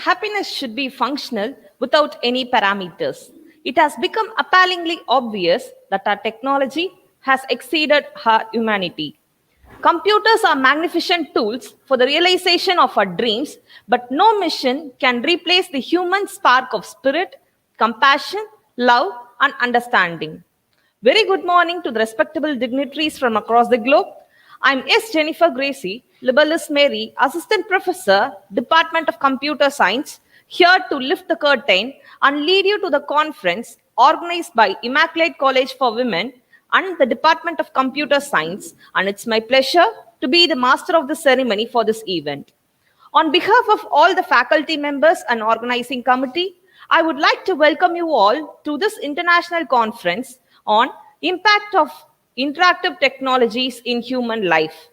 Happiness should be functional without any parameters. It has become appallingly obvious that our technology has exceeded our humanity. Computers are magnificent tools for the realization of our dreams, but no machine can replace the human spark of spirit, compassion, love, and understanding. Very good morning to the respectable dignitaries from across the globe. I'm S. Jennifer Gracie, Libellus Mary, Assistant Professor, Department of Computer Science, here to lift the curtain and lead you to the conference organized by Immaculate College for Women and the Department of Computer Science, and it's my pleasure to be the master of the ceremony for this event. On behalf of all the faculty members and organizing committee, I would like to welcome you all to this international conference on impact of interactive technologies in human life.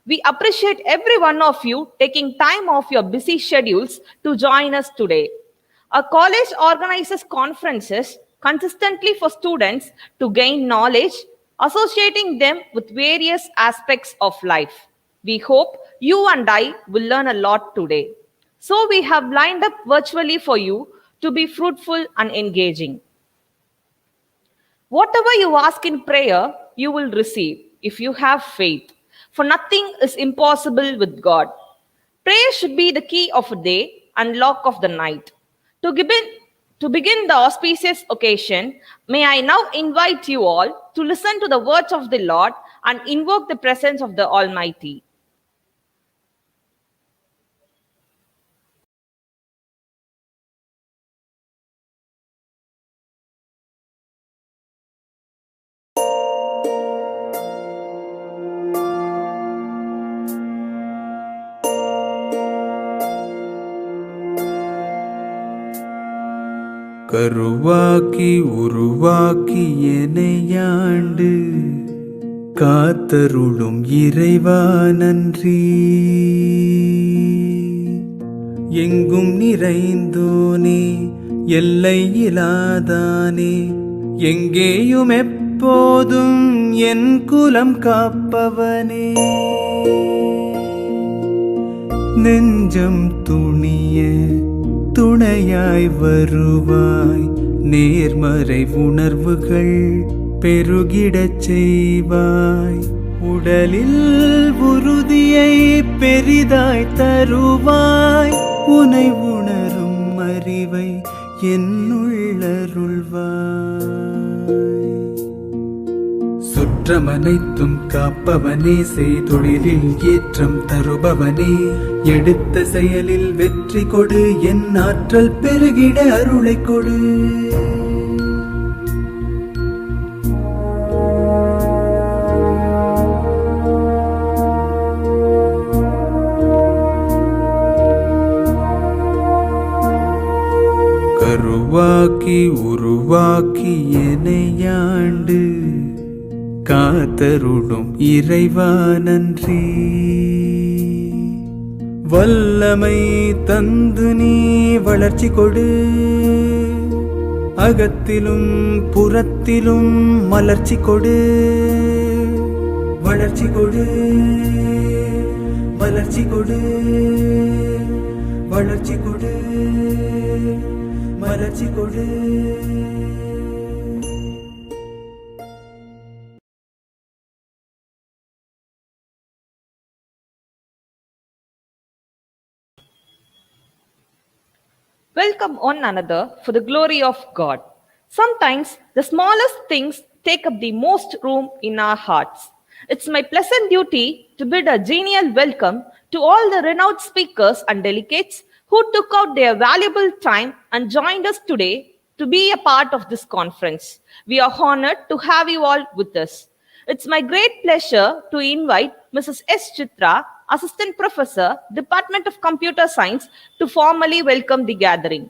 We appreciate every one of you taking time off your busy schedules to join us today. Our college organizes conferences consistently for students to gain knowledge, associating them with various aspects of life. We hope you and I will learn a lot today. So we have lined up virtually for you to be fruitful and engaging. Whatever you ask in prayer, you will receive if you have faith. For nothing is impossible with God. Prayer should be the key of a day and lock of the night. To begin the auspicious occasion, may I now invite you all to listen to the words of the Lord and invoke the presence of the Almighty. கருவாக்கி உருவாக்கி எனையாண்டு காத்தருளும் இறைவா நன்றி. எங்கும் நிறைந்தோனே எல்லையிலாதானே, எங்கேயும் எப்போதும் என் குலம் காப்பவனே. நெஞ்சம் துணிய துணையாய் வருவாய், நேர்மறை உணர்வுகள் பெருகிடச் செய்வாய், உடலில் உறுதியை பெரிதாய் தருவாய், உனை உணரும் அறிவை என்னுள்ளருள்வாய். சுற்றமனைத்தும் காப்பவனே, செய்தொழிலில் ஏற்றம் தருபவனே, எடுத்த செயலில் வெற்றி கொடு, என் ஆற்றல் பெருகிட அருளை கொடு. கருவாக்கி உருவாக்கி எனையாண்டு காத்தருடும் இறைவா நன்றி. வல்லமை தந்து நீ வளர்ச்சி கொடு, அகத்திலும் புறத்திலும் மலர்ச்சி கொடு, வளர்ச்சி கொடு, வளர்ச்சி கொடு, வளர்ச்சி கொடு, மலர்ச்சி கொடு. Welcome one another for the glory of God. Sometimes the smallest things take up the most room in our hearts. It's my pleasant duty to bid a genial welcome to all the renowned speakers and delegates who took out their valuable time and joined us today to be a part of this conference. We are honored to have you all with us. It's my great pleasure to invite Mrs. S. Chitra, Assistant Professor, Department of Computer Science, to formally welcome the gathering.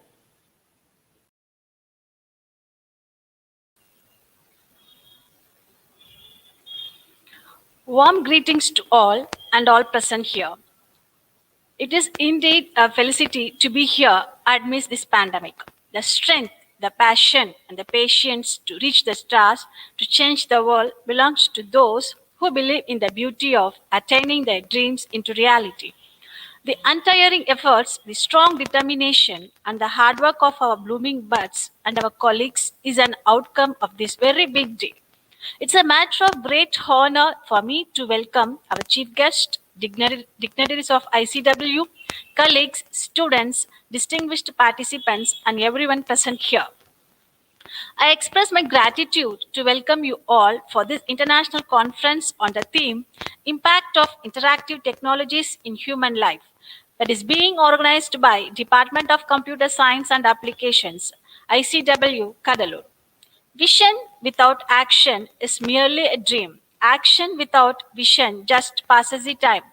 Warm greetings to all and all present here. It is indeed a felicity to be here amidst this pandemic. The strength, the passion, and the patience to reach the stars to change the world belongs to those who believe in the beauty of attaining their dreams into reality. The untiring efforts, the strong determination, and the hard work of our blooming buds and our colleagues is an outcome of this very big day. It's a matter of great honor for me to welcome our chief guest, dignitaries of ICW, colleagues, students, distinguished participants, and everyone present here. I express my gratitude to welcome you all for this international conference on the theme Impact of Interactive Technologies in Human Life, that is being organized by Department of Computer Science and Applications, ICW, CUDDAL. Vision without action is merely a dream. Action without vision just passes the time.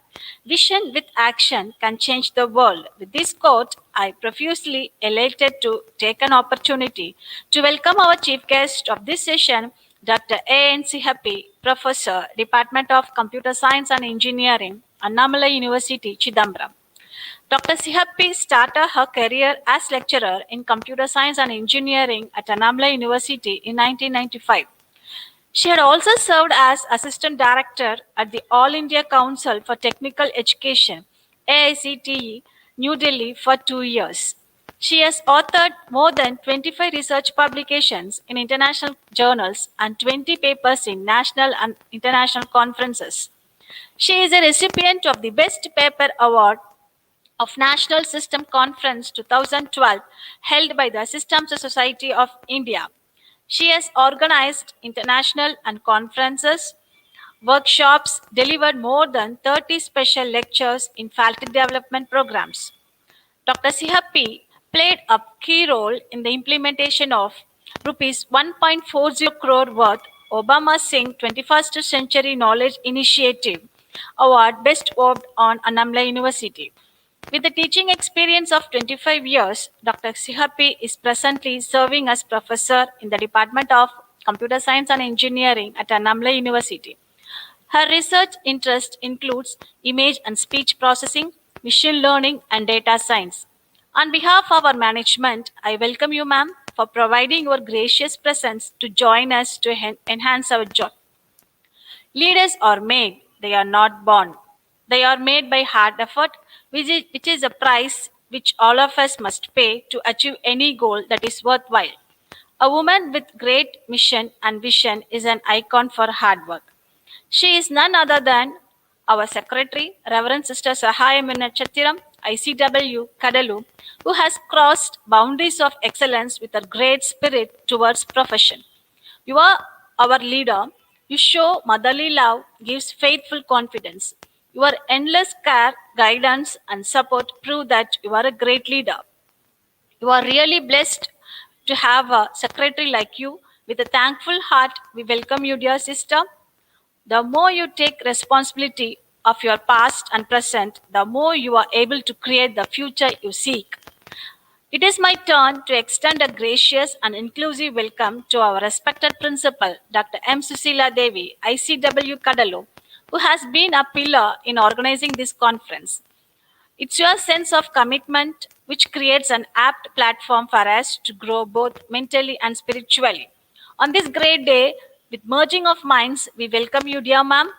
Vision with action can change the world. With this quote, I profusely elated to take an opportunity to welcome our chief guest of this session, Dr. A.N. Sihapi, Professor, Department of Computer Science and Engineering, Annamalai University, Chidambaram. Dr. Sihapi started her career as lecturer in computer science and engineering at Annamalai University in 1995. She had also served as assistant director at the All India Council for Technical Education, AICTE, New Delhi for 2 years. She has authored more than 25 research publications in international journals and 20 papers in national and international conferences. She is a recipient of the Best Paper Award of National System Conference 2012 held by the Systems Society of India. She has organized international and conferences, workshops, delivered more than 30 special lectures in faculty development programs. Dr. Sihapi played a key role in the implementation of rupees 1.40 crore worth Obama Singh 21st Century Knowledge Initiative Award Best Award on Annamalai University. With a teaching experience of 25 years, Dr. Sihapi is presently serving as professor in the Department of Computer Science and Engineering at Annamalai University. Her research interest includes image and speech processing, machine learning, and data science. On behalf of our management, I welcome you, ma'am, for providing your gracious presence to join us to enhance our job. Leaders are made, they are not born. They are made by hard effort, which is a price which all of us must pay to achieve any goal that is worthwhile. A woman with great mission and vision is an icon for hard work. She is none other than our Secretary, Reverend Sister Sahaya Minachatiram, ICW Kadalu, who has crossed boundaries of excellence with a great spirit towards profession. You are our leader. You show motherly love, gives faithful confidence. Your endless care, guidance, and support prove that you are a great leader. You are really blessed to have a secretary like you. With a thankful heart, we welcome you, dear sister. The more you take responsibility of your past and present, the more you are able to create the future you seek. It is my turn to extend a gracious and inclusive welcome to our respected principal, Dr. M. Susila Devi, ICW Kadalo, who has been a pillar in organizing this conference. It's your sense of commitment which creates an apt platform for us to grow both mentally and spiritually. On this great day, with merging of minds, we welcome you, dear ma'am.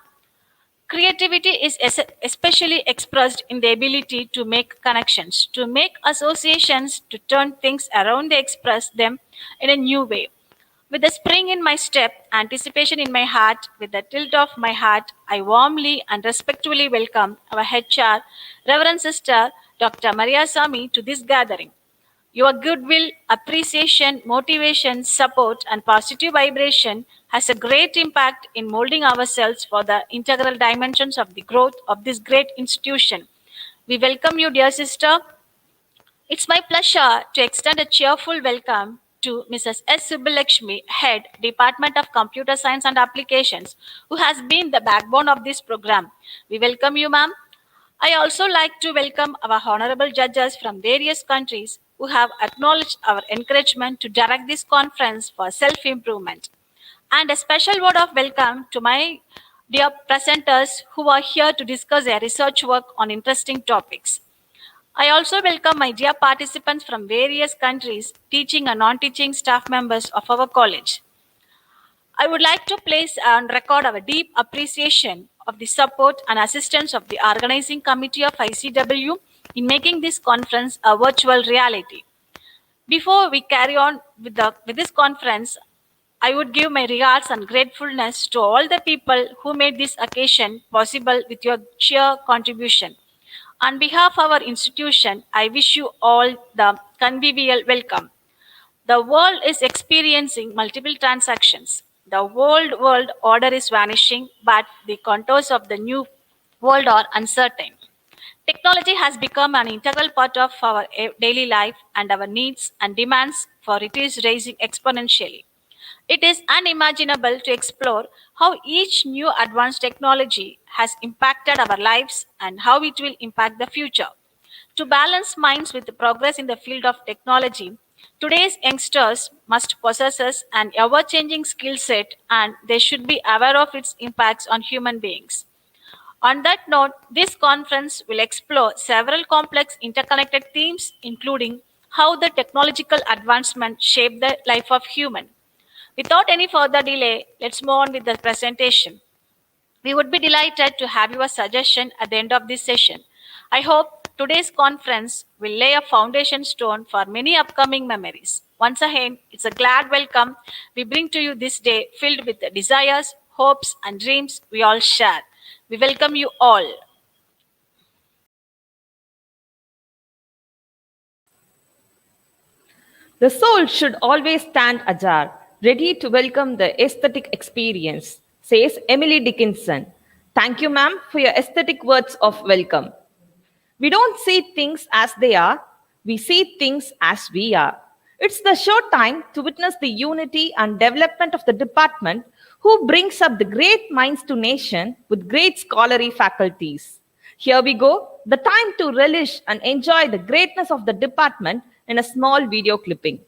Creativity is especially expressed in the ability to make connections, to make associations, to turn things around, to express them in a new way. With a spring in my step, anticipation in my heart, with the tilt of my heart, I warmly and respectfully welcome our HR, Reverend Sister Dr. Maria Sami, to this gathering. Your goodwill, appreciation, motivation, support, and positive vibration has a great impact in molding ourselves for the integral dimensions of the growth of this great institution. We welcome you, dear sister. It's my pleasure to extend a cheerful welcome to Mrs. S. Subbalakshmi, Head, Department of Computer Science and Applications, who has been the backbone of this program. We welcome you, ma'am. I also like to welcome our honorable judges from various countries who have acknowledged our encouragement to direct this conference for self improvement. And a special word of welcome to my dear presenters who are here to discuss their research work on interesting topics. I also welcome my dear participants from various countries, teaching and non teaching staff members of our college. I would like to place on record our deep appreciation of the support and assistance of the organizing committee of ICW in making this conference a virtual reality. Before we carry on with this conference, I would give my regards and gratefulness to all the people who made this occasion possible with your sheer contribution. On behalf of our institution, I wish you all the convivial welcome. The world is experiencing multiple transactions. The old world order is vanishing, but the contours of the new world are uncertain. Technology has become an integral part of our daily life, and our needs and demands for it is rising exponentially. It is unimaginable to explore how each new advanced technology has impacted our lives and how it will impact the future. To balance minds with the progress in the field of technology, today's youngsters must possess an ever changing skill set and they should be aware of its impacts on human beings. On that note, this conference will explore several complex interconnected themes, including how the technological advancement shape the life of human. Without any further delay, let's move on with the presentation. We would be delighted to have your suggestion at the end of this session. I hope today's conference will lay a foundation stone for many upcoming memories. Once again, it's a glad welcome we bring to you this day filled with the desires, hopes, and dreams we all share. We welcome you all. The soul should always stand ajar, ready to welcome the aesthetic experience, says Emily Dickinson. Thank you, ma'am, for your aesthetic words of welcome. We don't see things as they are, we see things as we are. It's the show time to witness the unity and development of the department who brings up the great minds to nation with great scholarly faculties. Here we go, the time to relish and enjoy the greatness of the department in a small video clipping.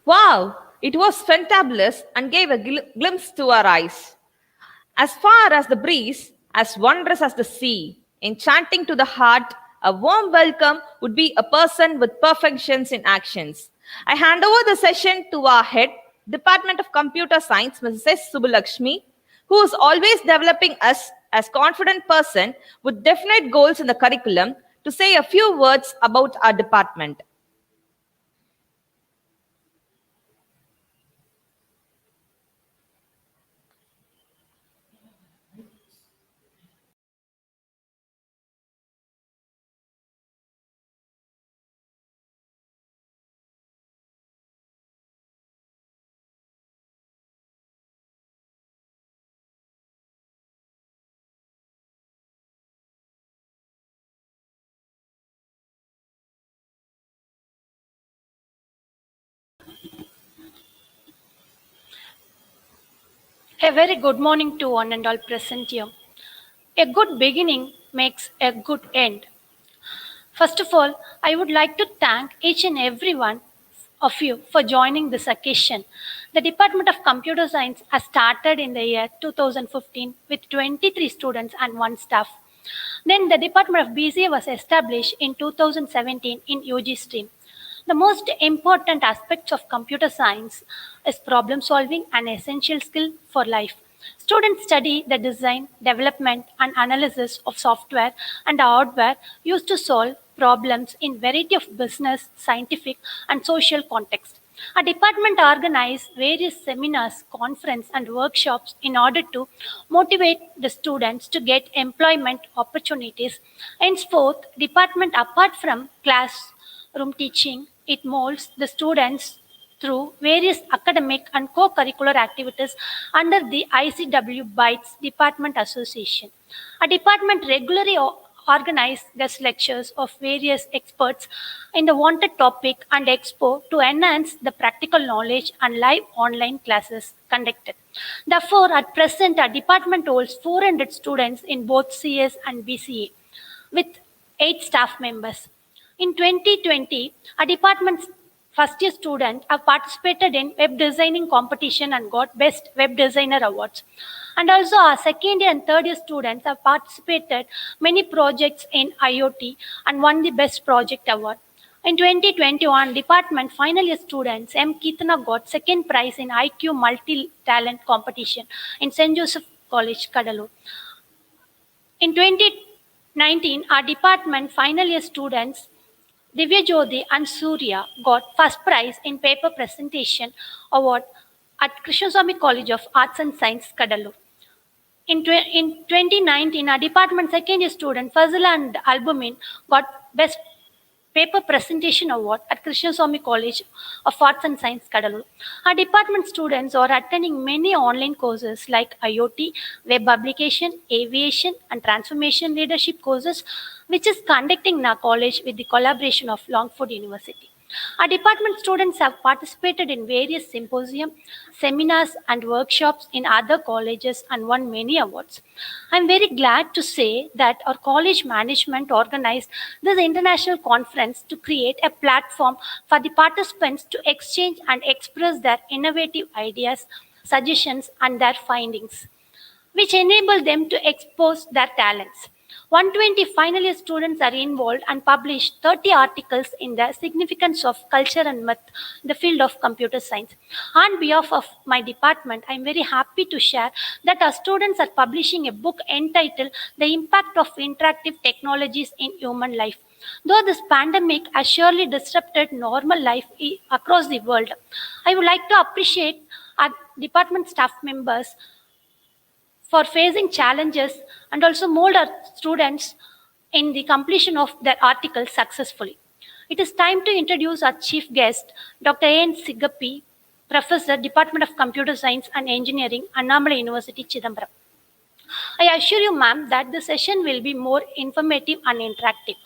Wow, it was fantabulous and gave a glimpse to our eyes. As far as the breeze, as wondrous as the sea, enchanting to the heart, a warm welcome would be a person with perfections in actions. I hand over the session to our head, Department of Computer Science, Mrs. S. Subulakshmi, who is always developing us as confident person with definite goals in the curriculum to say a few words about our department. A very good morning to one and all present here. A good beginning makes a good end. First of all, I would like to thank each and every one of you for joining this occasion. The Department of Computer Science has started in the year 2015 with 23 students and one staff. Then the Department of BCA was established in 2017 in UG stream. The most important aspects of computer science is problem solving, an essential skill for life. Students study the design, development, and analysis of software and hardware used to solve problems in variety of business, scientific, and social contexts. Our department organizes various seminars, conferences, and workshops in order to motivate the students to get employment opportunities. Henceforth, department apart from classroom teaching, it molds the students through various academic and co-curricular activities under the ICW Bytes Department Association. A department regularly organizes guest lectures of various experts in the wanted topic and expo to enhance the practical knowledge and live online classes conducted. Therefore, at present, our department holds 400 students in both CS and BCA with 8 staff members. In 2020, a department's first year student have participated in web designing competition and got best web designer awards. And also our second year and third year students have participated many projects in IoT and won the best project award. In 2021, department final year students M. Keetana got second prize in IQ multi-talent competition in St. Joseph College, Cuddalore. In 2019, our department final year students Divya Jyoti and Surya got first prize in paper presentation award at Krishnaswamy College of Arts and Science, Cuddalore. In 2019, our department second year student Fazila and Albumin got best paper presentation award at Krishnaswamy College of Arts and Science, Cuddalore. Our department students are attending many online courses like IoT, web application, aviation, and transformation leadership courses, which is conducting in our college with the collaboration of Longford University. Our department students have participated in various symposium, seminars, and workshops in other colleges and won many awards. I'm very glad to say that our college management organized this international conference to create a platform for the participants to exchange and express their innovative ideas, suggestions, and their findings, which enable them to expose their talents. 120 final year students are involved and published 30 articles in the significance of culture and myth in the field of computer science. On behalf of my department, I am very happy to share that our students are publishing a book entitled The Impact of Interactive Technologies in Human Life. Though this pandemic has surely disrupted normal life across the world, I would like to appreciate our department staff members for facing challenges and also mold our students in the completion of their articles successfully. It is time to introduce our chief guest, Dr. A.N. Sigappi, Professor, Department of Computer Science and Engineering, Annamalai University, Chidambaram. I assure you, ma'am, that the session will be more informative and interactive.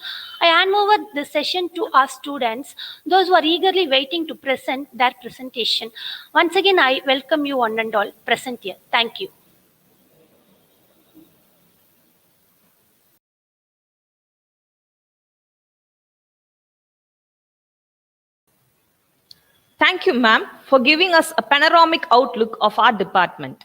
I hand over the session to our students, those who are eagerly waiting to present their presentation. Once again, I welcome you one and all present here. Thank you. Thank you, ma'am, for giving us a panoramic outlook of our department.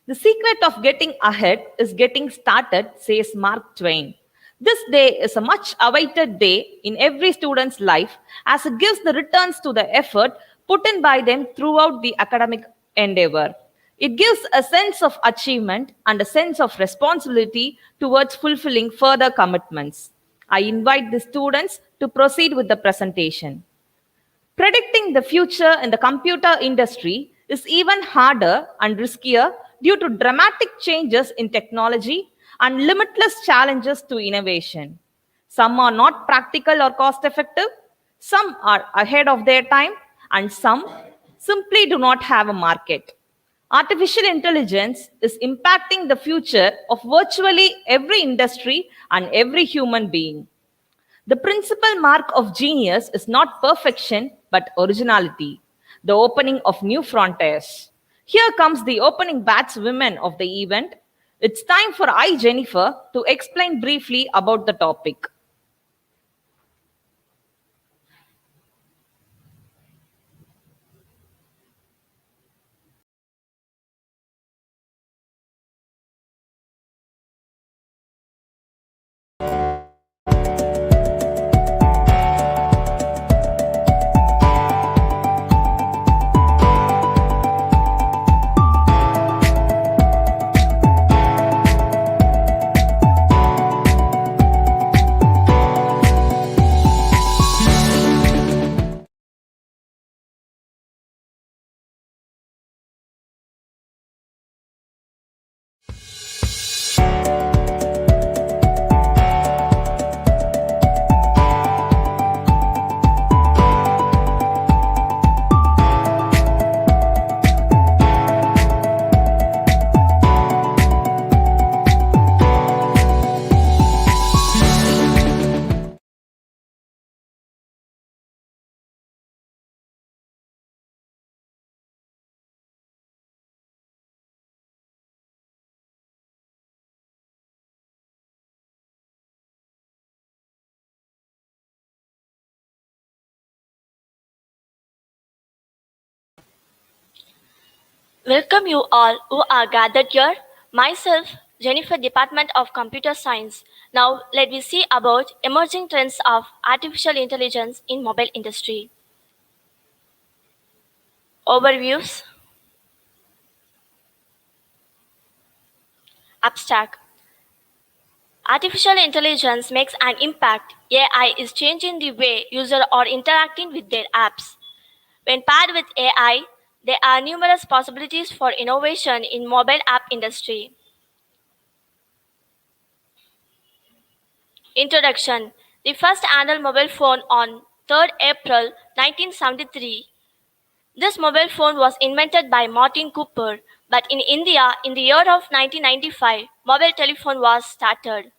The secret of getting ahead is getting started, says Mark Twain. This day is a much awaited day in every student's life as it gives the returns to the effort put in by them throughout the academic endeavor. It gives a sense of achievement and a sense of responsibility towards fulfilling further commitments. I invite the students to proceed with the presentation. Predicting the future in the computer industry is even harder and riskier due to dramatic changes in technology and limitless challenges to innovation. Some are not practical or cost effective, some are ahead of their time, and some simply do not have a market. Artificial intelligence is impacting the future of virtually every industry and every human being. The principal mark of genius is not perfection, but originality, the opening of new frontiers. Here comes the opening batswoman of the event. It's time for Jennifer, to explain briefly about the topic. Welcome you all who are gathered here. Myself, Jennifer, Department of Computer Science. Now let me see about emerging trends of artificial intelligence in mobile industry. Overviews. Abstract. Artificial intelligence makes an impact. AI is changing the way users are interacting with their apps. When paired with AI, there are numerous possibilities for innovation in mobile app industry. Introduction. The first annual mobile phone on 3rd April 1973. This mobile phone was invented by Martin Cooper, but in India in the year of 1995, mobile telephone was started.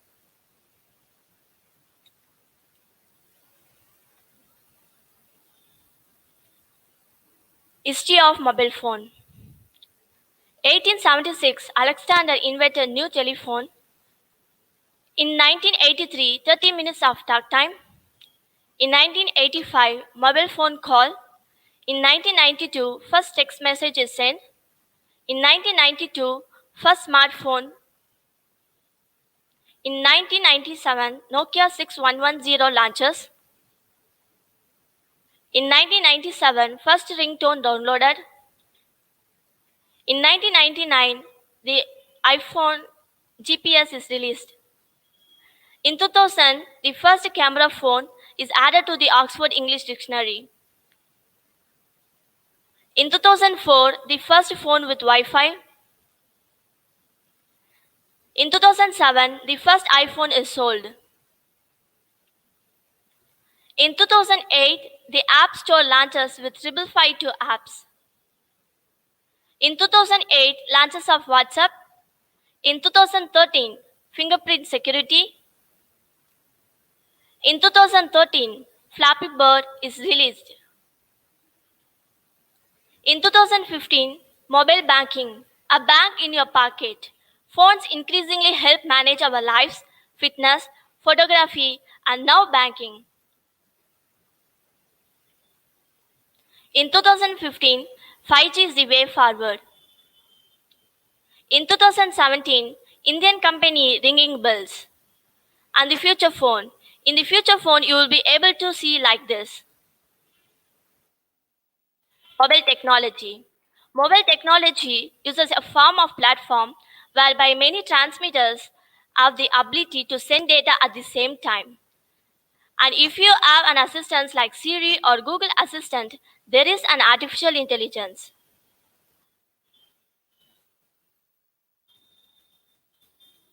History of mobile phone. 1876, Alexander invented new telephone. In 1983, 30 minutes of talk time. In 1985, mobile phone call. In 1992, first text message is sent. In 1992, first smartphone. In 1997, Nokia 6110 launches. In 1997, first ringtone downloaded. In 1999, the iPhone GPS is released. In 2000, the first camera phone is added to the Oxford English Dictionary. In 2004, the first phone with Wi-Fi. In 2007, the first iPhone is sold. In 2008, the App Store launches with 552 apps. In 2008, launches of WhatsApp. In 2013, fingerprint security. In 2013, Flappy Bird is released. In 2015, mobile banking, a bank in your pocket. Phones increasingly help manage our lives, fitness, photography, and now banking. In 2015, 5G is the way forward. In 2017, Indian company ringing bells. And the future phone. In the future phone, you will be able to see like this. Mobile technology. Mobile technology uses a form of platform whereby many transmitters have the ability to send data at the same time. And if you have an assistant like Siri or Google Assistant, there is an artificial intelligence.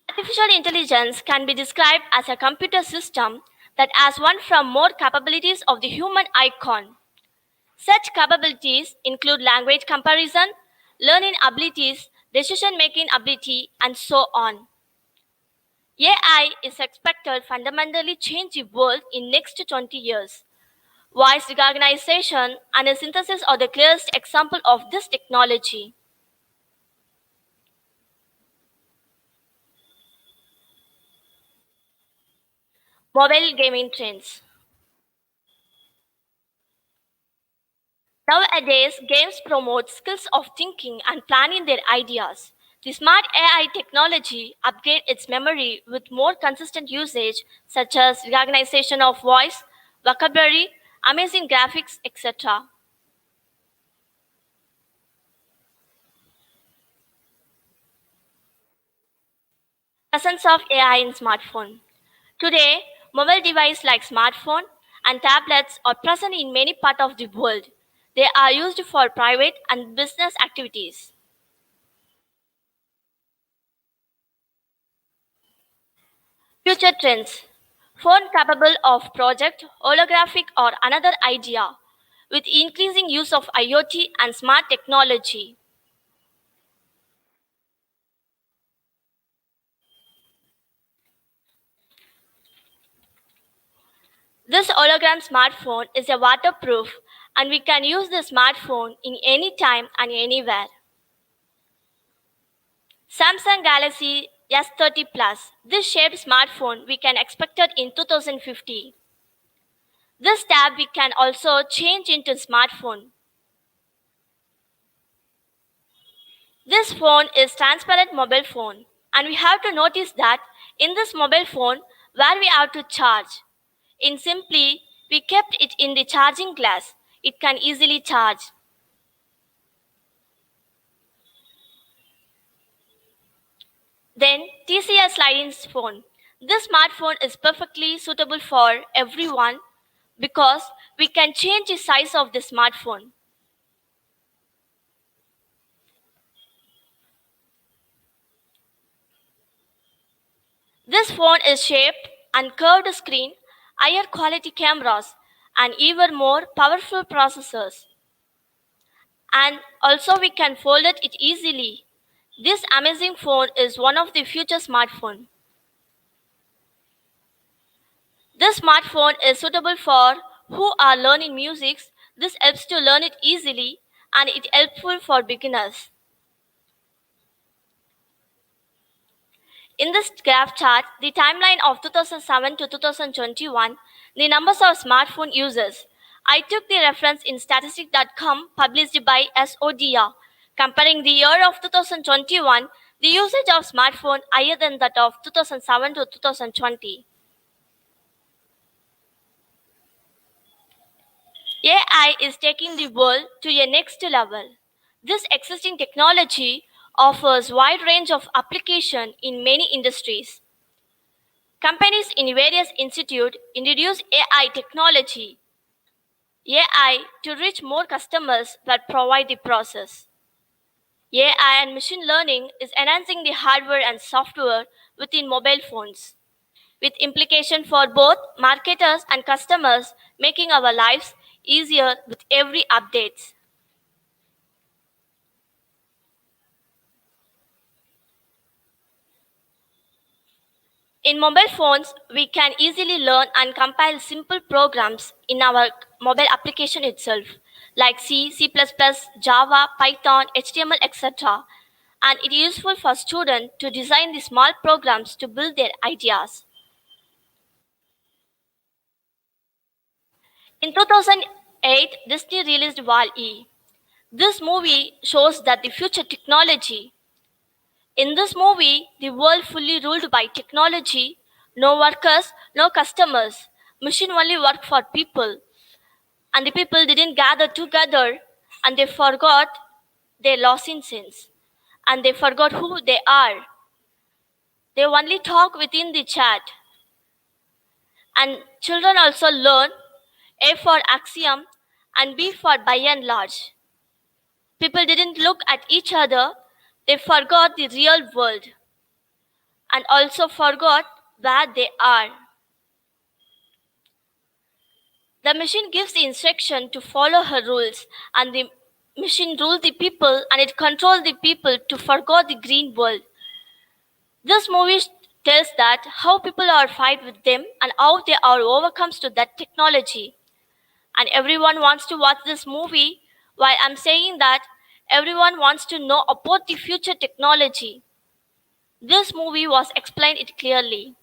Artificial intelligence can be described as a computer system that has one from more capabilities of the human icon. Such capabilities include language comparison, learning abilities, decision making ability, and so on. AI is expected to fundamentally change the world in next 20 years. Voice recognition and a synthesis are the clearest example of this technology. Mobile gaming trends. Nowadays, games promote skills of thinking and planning their ideas. The smart AI technology upgrades its memory with more consistent usage, such as recognition of voice, vocabulary, amazing graphics, etc. Presence of AI in smartphone. Today, mobile devices like smartphone and tablets are present in many parts of the world. They are used for private and business activities. Future trends. Phone capable of project, holographic or another idea with increasing use of IoT and smart technology. This hologram smartphone is a waterproof and we can use the smartphone in any time and anywhere. Samsung Galaxy S30 Plus. This shaped smartphone we can expect it in 2050. This tab we can also change into smartphone. This phone is transparent mobile phone and we have to notice that in this mobile phone where we have to charge. In simply we kept it in the charging glass. It can easily charge. Then TCS sliding phone. This smartphone is perfectly suitable for everyone because we can change the size of the smartphone. This phone is shaped and curved screen, higher quality cameras, and even more powerful processors. And also we can fold it easily. This amazing phone is one of the future smartphone. This smartphone is suitable for who are learning music. This helps to learn it easily and it helpful for beginners. In this graph chart, the timeline of 2007 to 2021, the numbers of smartphone users. I took the reference in statistic.com published by SODIA. Comparing the year of 2021, the usage of smartphone higher than that of 2007 to 2020. AI is taking the world to a next level. This existing technology offers wide range of application in many industries. Companies in various institutes introduce AI technology, AI to reach more customers that provide the process. AI and machine learning is enhancing the hardware and software within mobile phones, with implication for both marketers and customers, making our lives easier with every update. In mobile phones, we can easily learn and compile simple programs in our mobile application itself, like C, C++, Java, Python, HTML, etc. And it is useful for students to design the small programs to build their ideas. In 2008, Disney released Wall-E. This movie shows that the future technology. In this movie, the world fully ruled by technology, no workers, no customers. Machine only work for people. And the people didn't gather together and they forgot their lost in sins. And they forgot who they are. They only talk within the chat. And children also learn A for axiom and B for by and large. People didn't look at each other, they forgot the real world and also forgot where they are. The machine gives the instruction to follow her rules, and the machine rules the people and it controls the people to forget the green world. This movie tells that how people are fight with them and how they are overcomes to that technology. And everyone wants to watch this movie while I'm saying that everyone wants to know about the future technology. This movie was explained it clearly.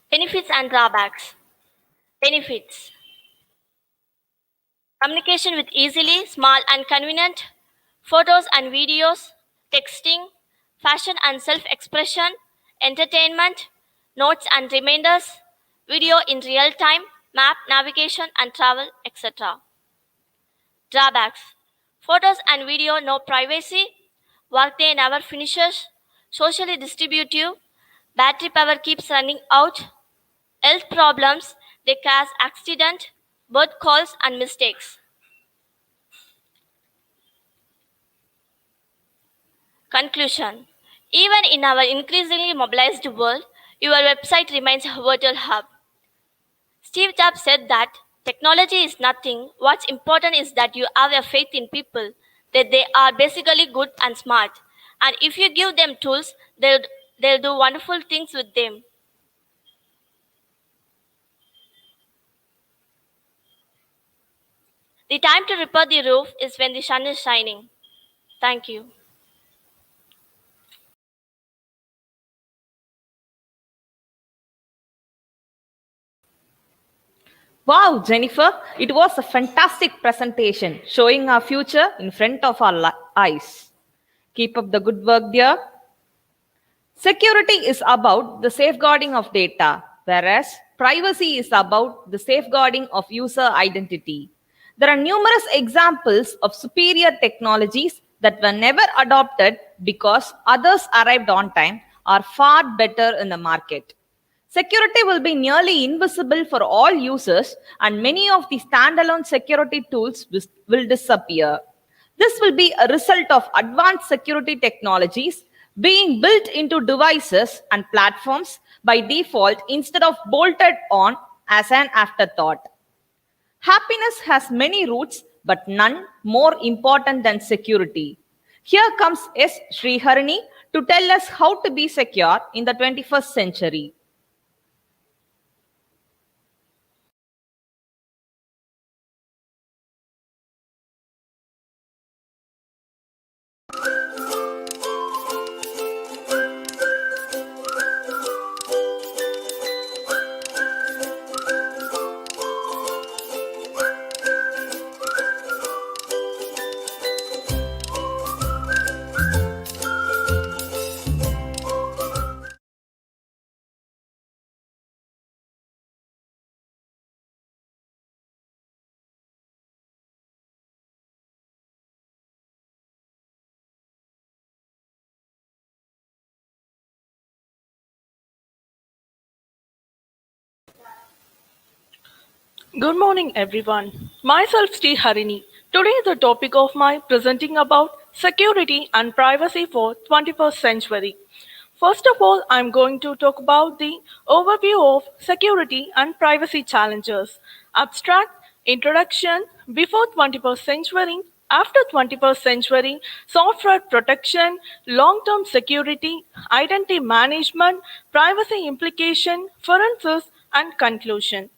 Benefits and drawbacks. Benefits. Communication with easily, small and convenient, photos and videos, texting, fashion and self-expression, entertainment, notes and reminders, video in real time, map, navigation and travel, etc. Drawbacks. Photos and video no privacy, workday never finishes, socially distributive, battery power keeps running out, health problems, they cause accident, birth calls and mistakes. Conclusion. Even in our increasingly mobilized world, your website remains a virtual hub. Steve Jobs said that technology is nothing. What's important is that you have a faith in people, that they are basically good and smart. And if you give them tools, they'll do wonderful things with them. The time to repair the roof is when the sun is shining. Thank you. Wow, Jennifer, it was a fantastic presentation showing our future in front of our eyes. Keep up the good work, dear. Security is about the safeguarding of data, whereas privacy is about the safeguarding of user identity. There are numerous examples of superior technologies that were never adopted because others arrived on time or far better in the market. Security will be nearly invisible for all users, and many of the standalone security tools will disappear. This will be a result of advanced security technologies being built into devices and platforms by default instead of bolted on as an afterthought. Happiness has many roots, but none more important than security. Here comes S. Sriharini to tell us how to be secure in the 21st century. Good morning, everyone. Myself, Sri Harini. Today, the topic of my presenting about security and privacy for 21st century. First of all, I'm going to talk about the overview of security and privacy challenges. Abstract, introduction, before 21st century, after 21st century, software protection, long-term security, identity management, privacy implication, forensics, and conclusion.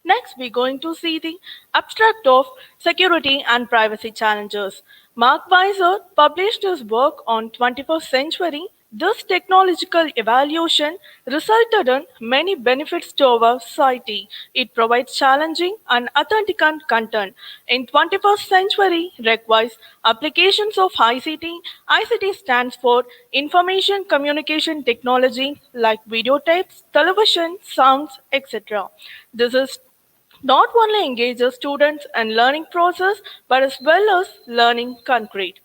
Next, we're going to see the abstract of security and privacy challenges. Mark Weiser published his work on 21st century This technological evolution resulted in many benefits to our society. It provides challenging and authentic content. In 21st century requires applications of ICT. ICT stands for Information Communication Technology like videotapes, television, sounds, etc. This is not only engages students in learning process but as well as learning concrete.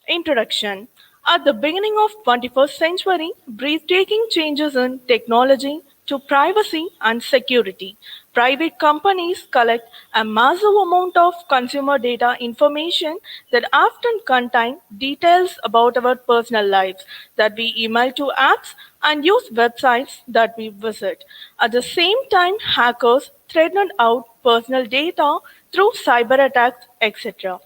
Introduction. At the beginning of 21st century, breathtaking changes in technology to privacy and security. Private companies collect a massive amount of consumer data information that often contain details about our personal lives that we email to apps and use websites that we visit. At the same time, hackers threaten out personal data through cyber attacks, etc.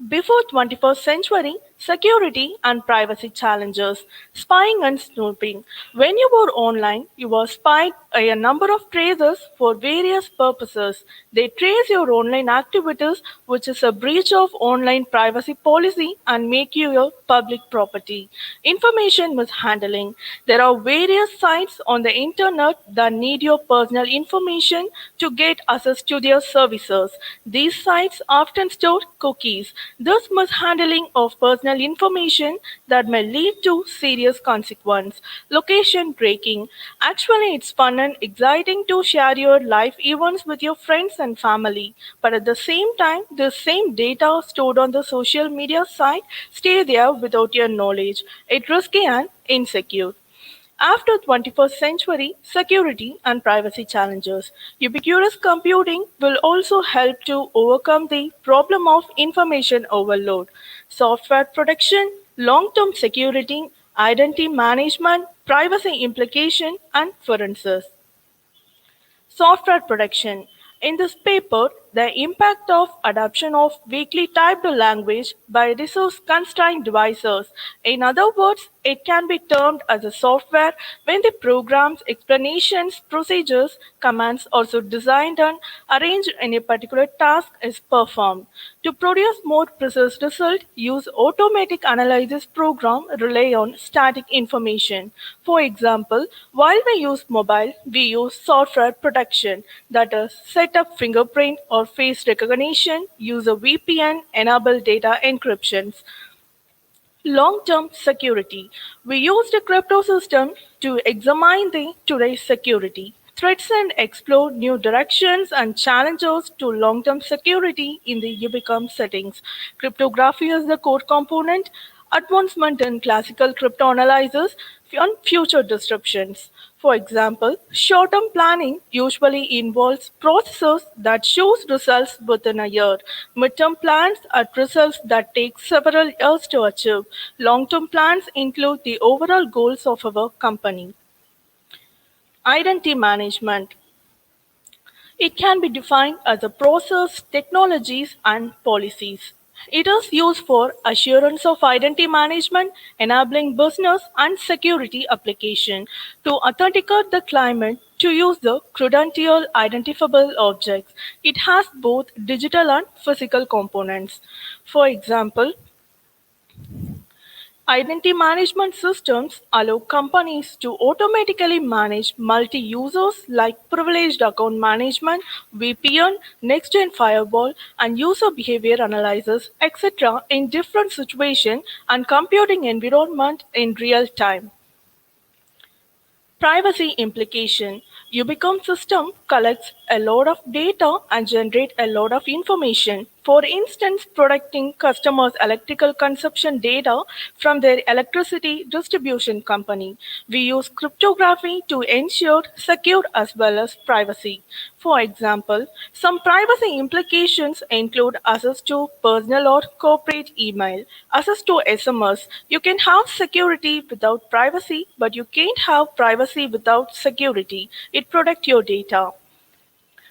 Before 21st century, security and privacy challenges, spying and snooping. When you were online, you were spied by a number of tracers for various purposes. They trace your online activities, which is a breach of online privacy policy and make you a public property. Information mishandling. There are various sites on the internet that need your personal information to get access to their services. These sites often store cookies. This mishandling of personal information that may lead to serious consequence. Location tracking. Actually, it's fun and exciting to share your life events with your friends and family. But at the same time, the same data stored on the social media site stay there without your knowledge. It's risky and insecure. After 21st century, security and privacy challenges. Ubiquitous computing will also help to overcome the problem of information overload. Software protection, long-term security, identity management, privacy implication, and forensics. Software protection. In this paper, the impact of adoption of weakly typed language by resource-constrained devices. In other words, it can be termed as a software when the program's explanations, procedures, commands also designed and arranged in a particular task is performed. To produce more precise result, use automatic analysis program rely on static information. For example, while we use mobile, we use software protection that is set up fingerprint or face recognition, use a VPN, enable data encryptions. Long-term security. We use the crypto system to examine the today's security threats and explore new directions and challenges to long-term security in the Ubicom settings. Cryptography is the core component, advancement in classical cryptanalysis and future disruptions. For example, short-term planning usually involves processes that shows results within a year. Mid-term plans are results that take several years to achieve. Long-term plans include the overall goals of our company. Identity management. It can be defined as a process, technologies, and policies. It is used for assurance of identity management, enabling business and security application to authenticate the climate to use the credential identifiable objects. It has both digital and physical components. For example, identity management systems allow companies to automatically manage multi-users like privileged account management, VPN, next-gen firewall, and user behavior analysis, etc. in different situations and computing environment in real time. Privacy implication. Ubicom system collects a lot of data and generate a lot of information. For instance, protecting customers' electrical consumption data from their electricity distribution company. We use cryptography to ensure secure as well as privacy. For example, some privacy implications include access to personal or corporate email, access to SMS. You can have security without privacy, but you can't have privacy without security. It protects your data.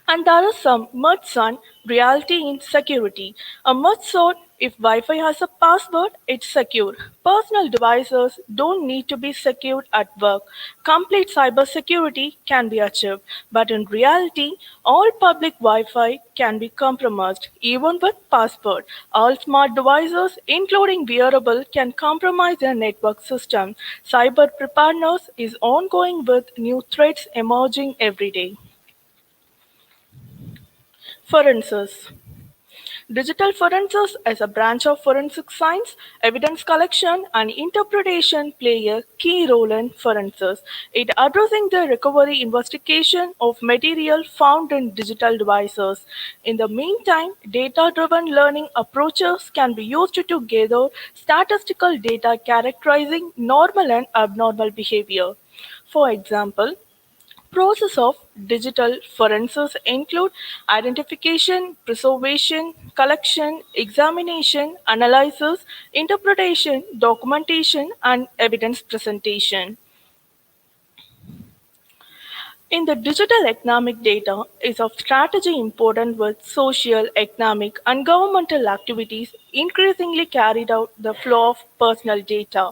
And there is some myths on reality in security. A myth thought If Wi-Fi has a password, it's secure. Personal devices don't need to be secured at work. Complete cybersecurity can be achieved, but in reality, all public Wi-Fi can be compromised, even with password. All smart devices, including wearable, can compromise their network system. Cyber preparedness is ongoing with new threats emerging every day. Forensics. Digital forensics as a branch of forensic science, evidence collection and interpretation play a key role in forensics. It addressing the recovery investigation of material found in digital devices. In the meantime, data-driven learning approaches can be used to gather statistical data characterizing normal and abnormal behavior. For example, process of digital forensics include identification, preservation, collection, examination, analysis, interpretation, documentation, and evidence presentation. In the digital economic data is of strategy important with social, economic, and governmental activities increasingly carried out the flow of personal data.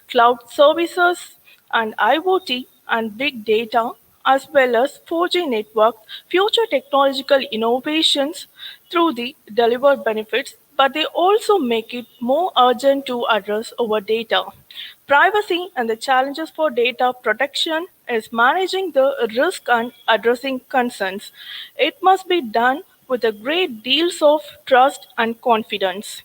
Cloud services and IoT and big data as well as 4G networks, future technological innovations through the delivered benefits, but they also make it more urgent to address our data. Privacy and the challenges for data protection is managing the risk and addressing concerns. It must be done with a great deals of trust and confidence.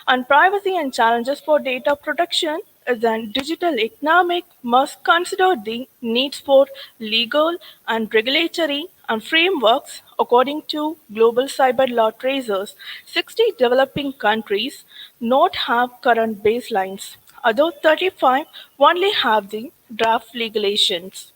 And privacy and challenges for data protection is an digital economic must consider the needs for legal and regulatory and frameworks according to global cyber law tracers. 60 developing countries not have current baselines. Other 35 only have the draft regulations.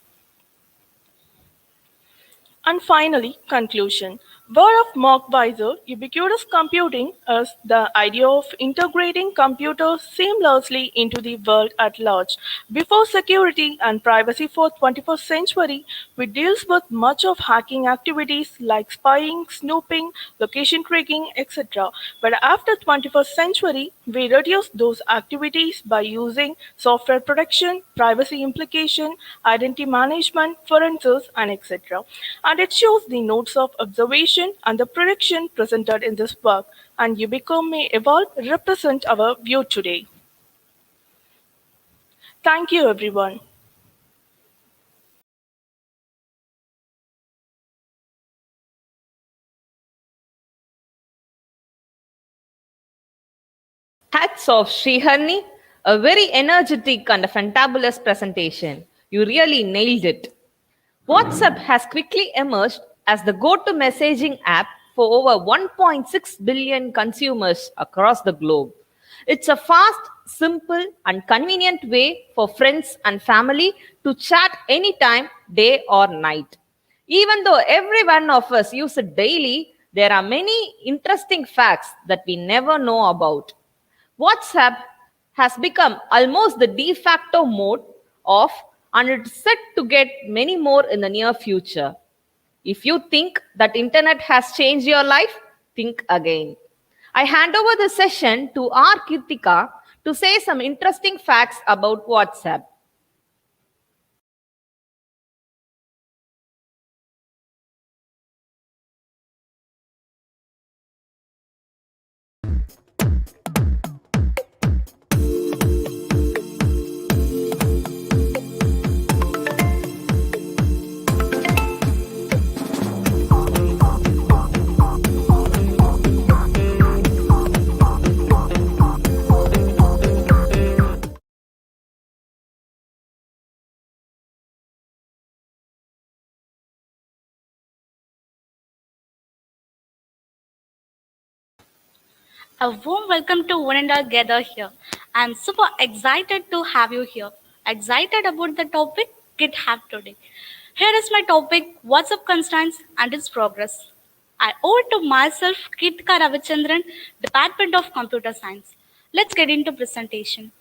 And finally, conclusion. Word of mouth visor, ubiquitous computing is the idea of integrating computers seamlessly into the world at large. Before security and privacy for 21st century, we deals with much of hacking activities like spying, snooping, location tracking, etc. But after 21st century, we reduce those activities by using software protection, privacy implication, identity management, forensics, and etc. And it shows the notes of observation and the prediction presented in this work, and Ubicom may evolve represent our view today. Thank you, everyone. Hats off, Sriharni. A very energetic and a fantabulous presentation. You really nailed it. WhatsApp has quickly emerged as the go to messaging app for over 1.6 billion consumers across the globe. It's a fast, simple, and convenient way for friends and family to chat anytime, day or night. Even though every one of us use it daily, there are many interesting facts that we never know about. WhatsApp has become almost the de facto mode of, and it's set to get many more in the near future. If you think that internet has changed your life, think again. I hand over the session to R. Kirtika to say some interesting facts about WhatsApp. A warm welcome to one and all gather here. I'm super excited to have you here. Excited about the topic Git have today. Here is my topic WhatsApp constraints and its progress. I owe it to myself, Kirtika Ravichandran, Department of Computer Science. Let's get into presentation.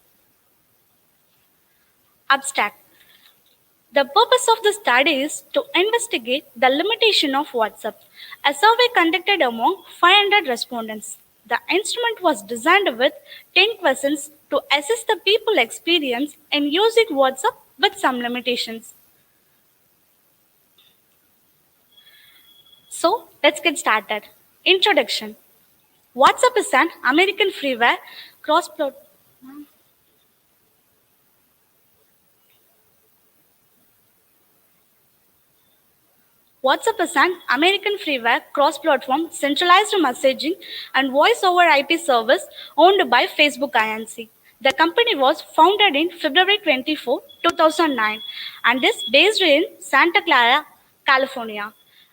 Abstract. The purpose of the study is to investigate the limitation of WhatsApp. A survey conducted among 500 respondents The instrument was designed with 10 questions to assess the people experience in using WhatsApp with some limitations. So let's get started. Introduction. WhatsApp is an American freeware cross-platform. WhatsApp is an American freeware cross-platform centralized messaging and voice-over IP service owned by Facebook Inc. The company was founded in February 24, 2009 and is based in Santa Clara, California.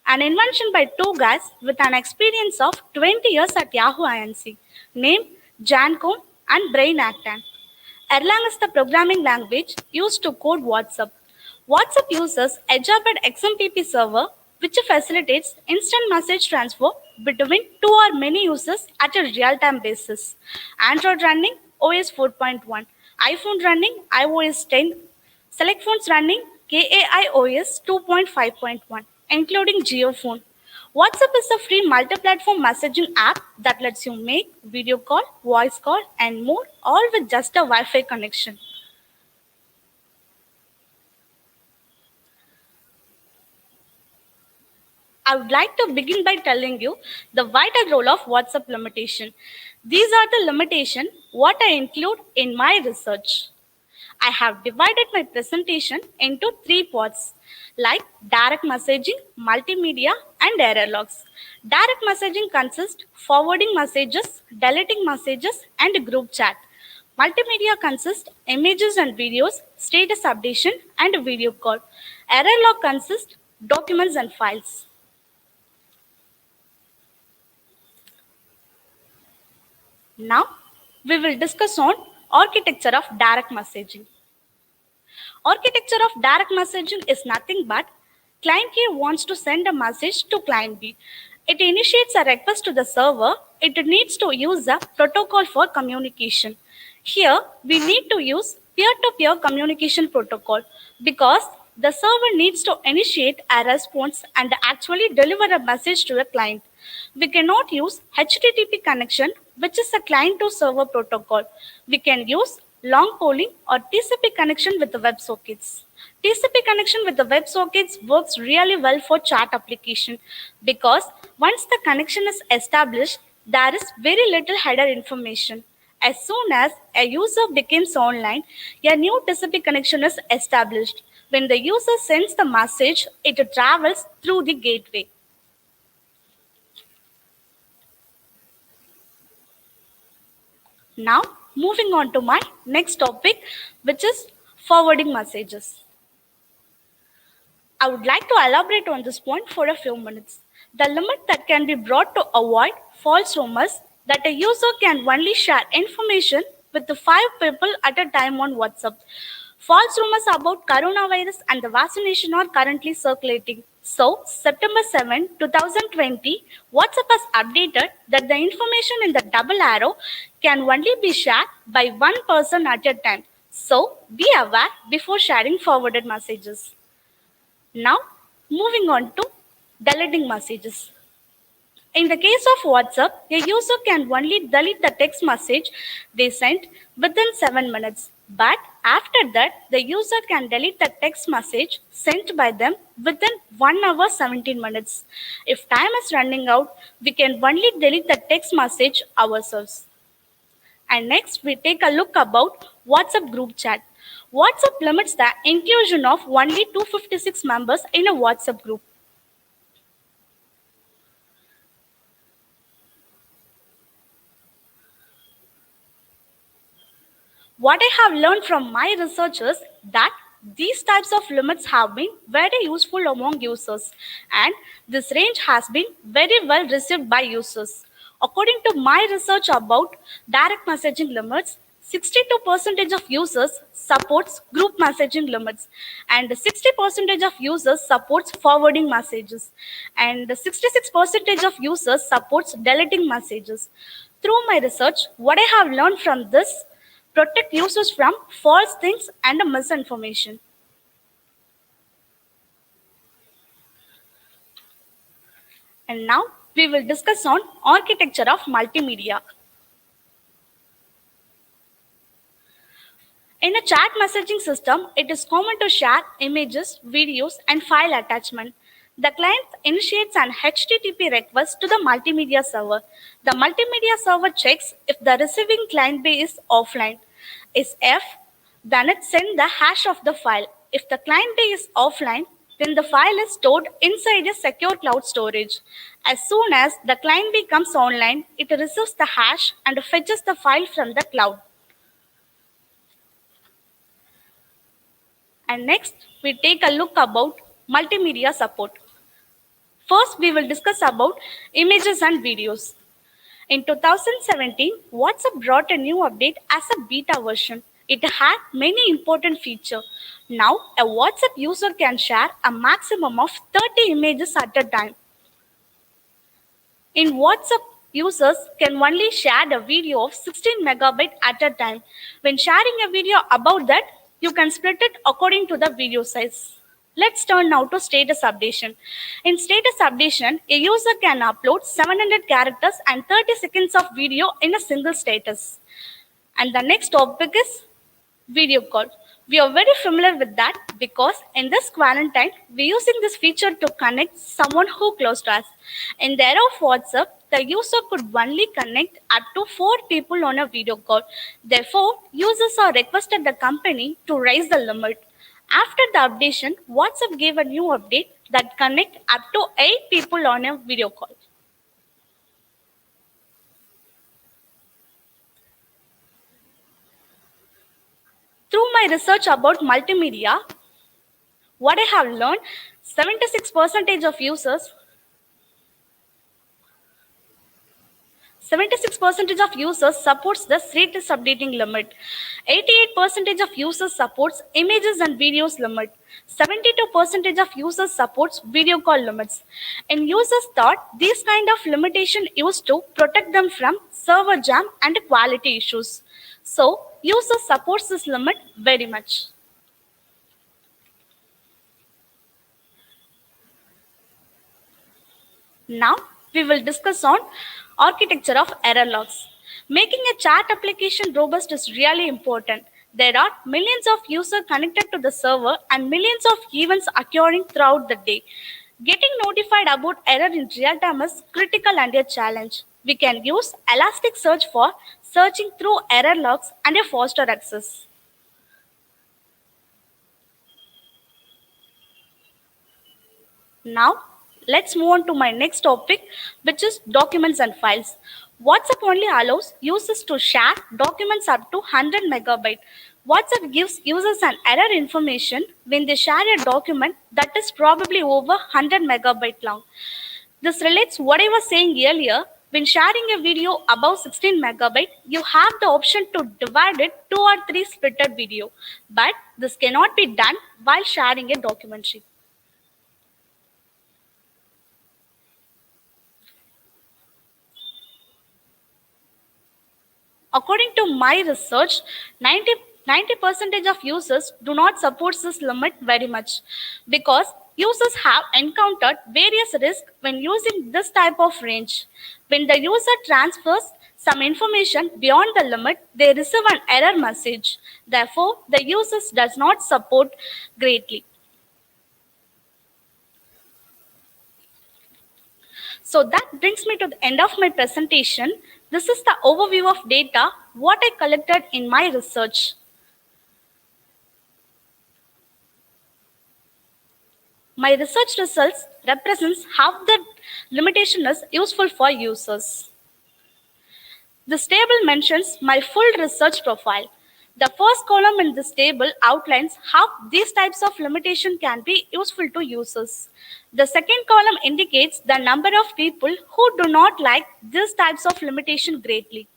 An invention by two guys with an experience of 20 years at Yahoo Inc. named Jan Cohn and Brian Acton. Erlang is the programming language used to code WhatsApp. WhatsApp uses a Java XMPP server which facilitates instant message transfer between two or many users at a real-time basis. Android running OS 4.1, iPhone running iOS 10, select phones running KAIOS 2.5.1, including GeoPhone. WhatsApp is a free multi-platform messaging app that lets you make video call, voice call, and more, all with just a Wi-Fi connection. I would like to begin by telling you the vital role of WhatsApp limitation. These are the limitations what I include in my research. I have divided my presentation into three parts like direct messaging, multimedia, and error logs. Direct messaging consists forwarding messages, deleting messages, and group chat. Multimedia consists images and videos, status updation, and video call. Error log consists documents and files. Now, we will discuss on architecture of direct messaging. Architecture of direct messaging is nothing but client A wants to send a message to client B. It initiates a request to the server. It needs to use a protocol for communication. Here, we need to use peer-to-peer communication protocol because the server needs to initiate a response and actually deliver a message to the client. We cannot use HTTP connection, which is a client to server protocol. We can use long polling or TCP connection with the WebSockets. TCP connection with the WebSockets works really well for chat application because once the connection is established, there is very little header information. As soon as a user becomes online, a new TCP connection is established. When the user sends the message, it travels through the gateway. Now, moving on to my next topic, which is forwarding messages. I would like to elaborate on this point for a few minutes. The limit that can be brought to avoid false rumors that a user can only share information with the 5 people at a time on WhatsApp. False rumors about coronavirus and the vaccination are currently circulating. So, September 7, 2020, WhatsApp has updated that the information in the double arrow can only be shared by one person at a time. So, be aware before sharing forwarded messages. Now, moving on to deleting messages. In the case of WhatsApp, a user can only delete the text message they sent within 7 minutes. But after that, the user can delete the text message sent by them within 1 hour 17 minutes. If time is running out, we can only delete the text message ourselves. And next, we take a look about WhatsApp group chat. WhatsApp limits the inclusion of only 256 members in a WhatsApp group. What I have learned from my research is that these types of limits have been very useful among users, and this range has been very well received by users. According to my research about direct messaging limits, 62% of users supports group messaging limits, and 60% of users supports forwarding messages, and 66% of users supports deleting messages. Through my research, what I have learned from this: protect users from false things and misinformation. And now, we will discuss on architecture of multimedia. In a chat messaging system, it is common to share images, videos, and file attachment. The client initiates an HTTP request to the multimedia server. The multimedia server checks if the receiving client B is offline. Is F, then it sends the hash of the file. If the client B is offline, then the file is stored inside a secure cloud storage. As soon as the client B comes online, it receives the hash and fetches the file from the cloud. And next, we take a look about multimedia support. First, we will discuss about images and videos. In 2017, WhatsApp brought a new update as a beta version. It had many important features. Now, a WhatsApp user can share a maximum of 30 images at a time. In WhatsApp, users can only share a video of 16 megabytes at a time. When sharing a video above that, you can split it according to the video size. Let's turn now to status updation. In status updation, a user can upload 700 characters and 30 seconds of video in a single status. And the next topic is video call. We are very familiar with that because in this quarantine, we're using this feature to connect someone who close to us. In the era of WhatsApp, the user could only connect up to 4 people on a video call. Therefore, users are requested the company to raise the limit. After the updation, WhatsApp gave a new update that connect up to 8 people on a video call. Through my research about multimedia, what I have learned, 76% of users 76% of users supports the status updating limit. 88% of users supports images and videos limit. 72% of users supports video call limits. And users thought these kind of limitation used to protect them from server jam and quality issues. So users supports this limit very much. Now we will discuss on architecture of error logs. Making a chat application robust is really important. There are millions of users connected to the server and millions of events occurring throughout the day. Getting notified about error in real time is critical and a challenge. We can use Elasticsearch for searching through error logs and a faster access. Now, let's move on to my next topic, which is documents and files. WhatsApp only allows users to share documents up to 100 megabytes. WhatsApp gives users an error information when they share a document that is probably over 100 megabytes long. This relates what I was saying earlier. When sharing a video above 16 megabytes, you have the option to divide it 2 or 3 splitted video. But this cannot be done while sharing a documentary. According to my research, 90% of users do not support this limit very much because users have encountered various risks when using this type of range. When the user transfers some information beyond the limit, they receive an error message. Therefore, the user does not support greatly. So that brings me to the end of my presentation. This is the overview of data, what I collected in my research. My research results represents how the limitation is useful for users. This table mentions my full research profile. The first column in this table outlines how these types of limitation can be useful to users. The second column indicates the number of people who do not like these types of limitation greatly.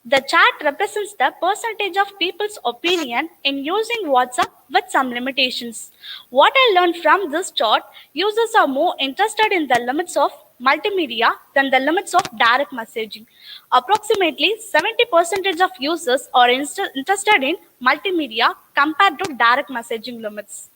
The chart represents the percentage of people's opinion in using WhatsApp with some limitations. What I learned from this chart, users are more interested in the limits of multimedia than the limits of direct messaging. Approximately 70% of users are interested in multimedia compared to direct messaging limits.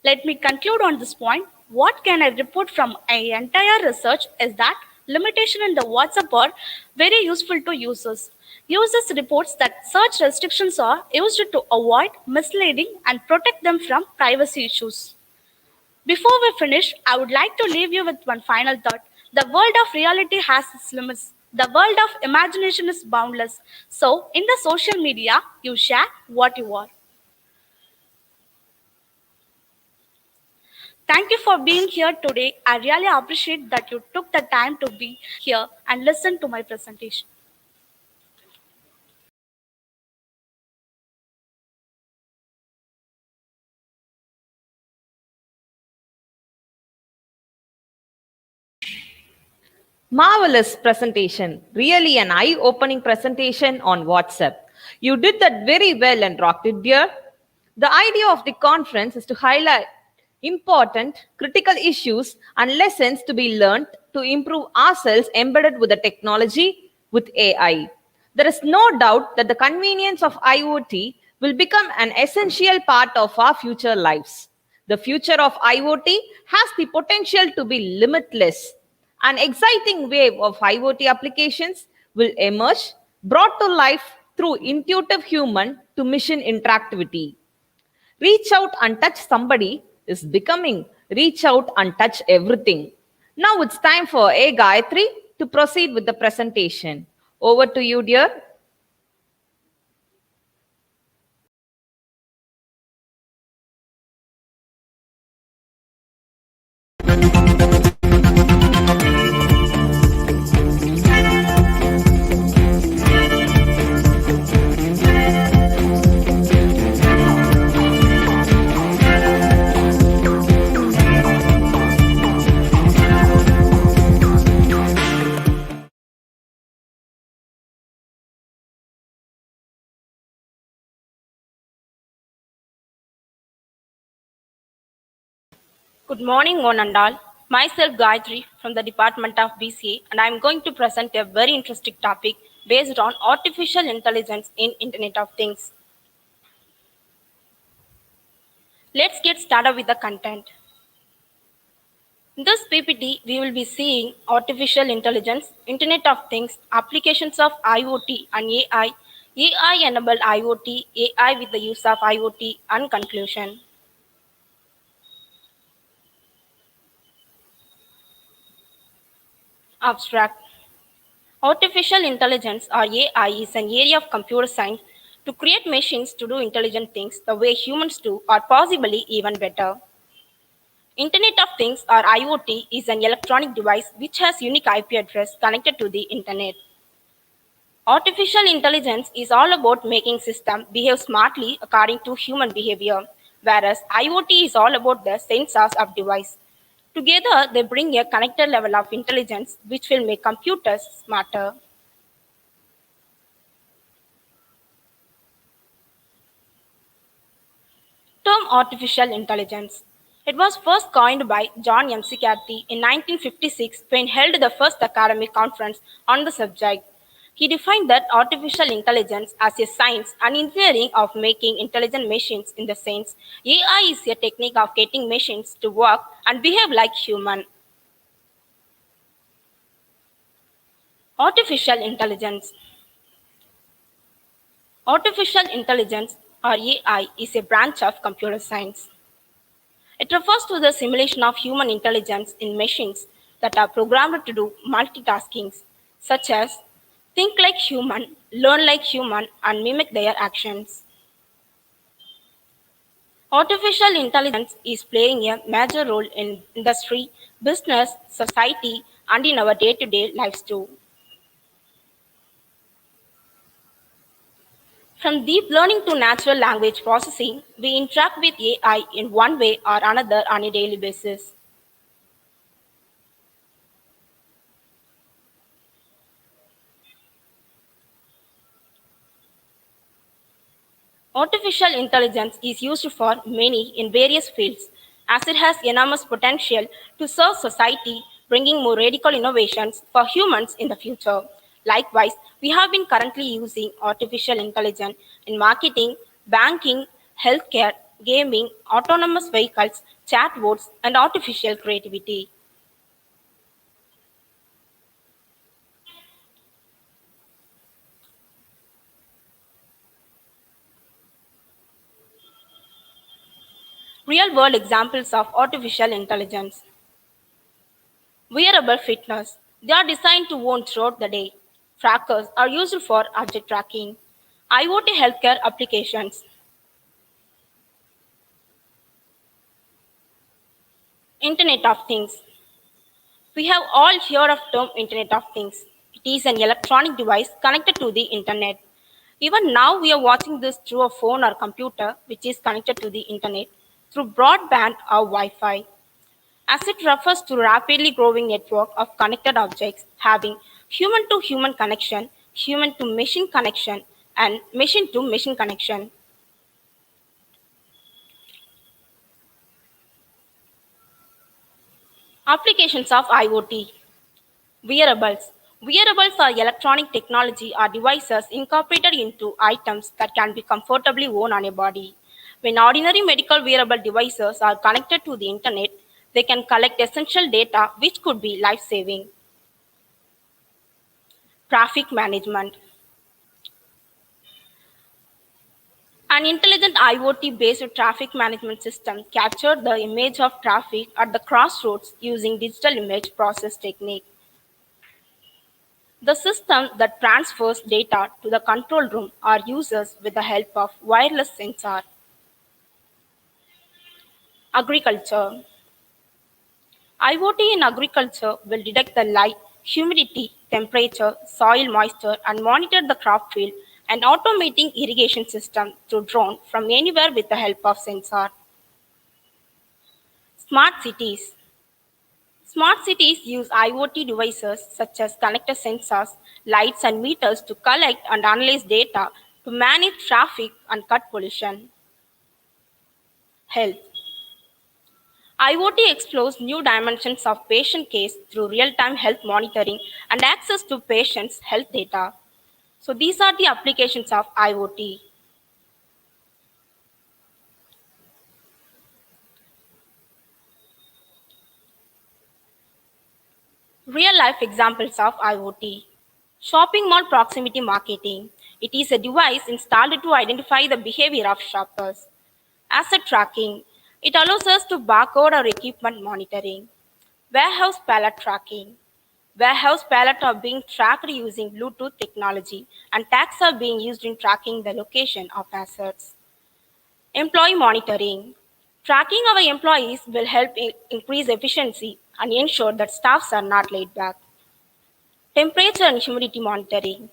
Let me conclude on this point. What can I report from an entire research is that limitation in the WhatsApp are very useful to users. Users reports that search restrictions are used to avoid misleading and protect them from privacy issues. Before we finish, I would like to leave you with one final thought. The world of reality has its limits. The world of imagination is boundless. So, in the social media, you share what you are. Thank you for being here today. I really appreciate that you took the time to be here and listen to my presentation. Marvelous presentation. Really an eye opening presentation on WhatsApp. You did that very well and rocked it, dear. The idea of the conference is to highlight important, critical issues and lessons to be learned to improve ourselves embedded with the technology with AI. There is no doubt that the convenience of IoT will become an essential part of our future lives. The future of IoT has the potential to be limitless. An exciting wave of IoT applications will emerge, brought to life through intuitive human to machine interactivity. Reach out and touch somebody is becoming reach out and touch everything. Now it's time for A. Gayatri to proceed with the presentation. Over to you, dear. Good morning, one and all. Myself Gayatri from the Department of BCA, and I am going to present a very interesting topic based on artificial intelligence in Internet of Things. Let's get started with the content. In this PPT, we will be seeing artificial intelligence, Internet of Things, applications of IoT and AI, AI-enabled IoT, AI with the use of IoT, and conclusion. Abstract. Artificial intelligence or AI is an area of computer science to create machines to do intelligent things the way humans do or possibly even better. Internet of Things or IoT is an electronic device which has unique IP address connected to the internet. Artificial intelligence is all about making systems behave smartly according to human behavior, whereas IoT is all about the sensors of device. Together, they bring a connected level of intelligence which will make computers smarter. Term artificial intelligence. It was first coined by John McCarthy in 1956 when he held the first academic conference on the subject. He defined that artificial intelligence as a science and engineering of making intelligent machines in the sense AI is a technique of getting machines to work and behave like human. Artificial intelligence. Artificial intelligence or AI is a branch of computer science. It refers to the simulation of human intelligence in machines that are programmed to do multitasking, such as think like human, learn like human, and mimic their actions. Artificial intelligence is playing a major role in industry, business, society, and in our day-to-day lives too. From deep learning to natural language processing, we interact with AI in one way or another on a daily basis. Artificial intelligence is used for many in various fields as it has enormous potential to serve society, bringing more radical innovations for humans in the future. Likewise, we have been currently using artificial intelligence in marketing, banking, healthcare, gaming, autonomous vehicles, chatbots, and artificial creativity. Real world examples of artificial intelligence. Wearable fitness. They are designed to worn throughout the day. Trackers are used for object tracking. IoT healthcare applications. Internet of Things. We have all heard of term Internet of Things. It is an electronic device connected to the internet. Even now we are watching this through a phone or computer which is connected to the internet through broadband or Wi-Fi. As it refers to rapidly growing network of connected objects having human to human connection, human to machine connection, and machine to machine connection. Applications of IoT. Wearables. Wearables are electronic technology or devices incorporated into items that can be comfortably worn on a body. When ordinary medical wearable devices are connected to the internet, they can collect essential data which could be life saving. Traffic management. An intelligent IoT based traffic management system captured the image of traffic at the crossroads using digital image process technique. The system that transfers data to the control room or users with the help of wireless sensor. Agriculture. IoT in agriculture will detect the light, humidity, temperature, soil moisture, and monitor the crop field and automating irrigation system through drone from anywhere with the help of sensor. Smart cities. Smart cities use IoT devices such as connected sensors, lights, and meters to collect and analyze data to manage traffic and cut pollution. Health. IoT explores new dimensions of patient care through real-time health monitoring and access to patients' health data. So these are the applications of IoT. Real-life examples of IoT. Shopping mall proximity marketing. It is a device installed to identify the behavior of shoppers. Asset tracking. It allows us to barcode or equipment monitoring. Warehouse pallet tracking. Warehouse pallets are being tracked using Bluetooth technology, and tags are being used in tracking the location of assets. Employee monitoring. Tracking our employees will help increase efficiency and ensure that staffs are not laid back. Temperature and humidity monitoring.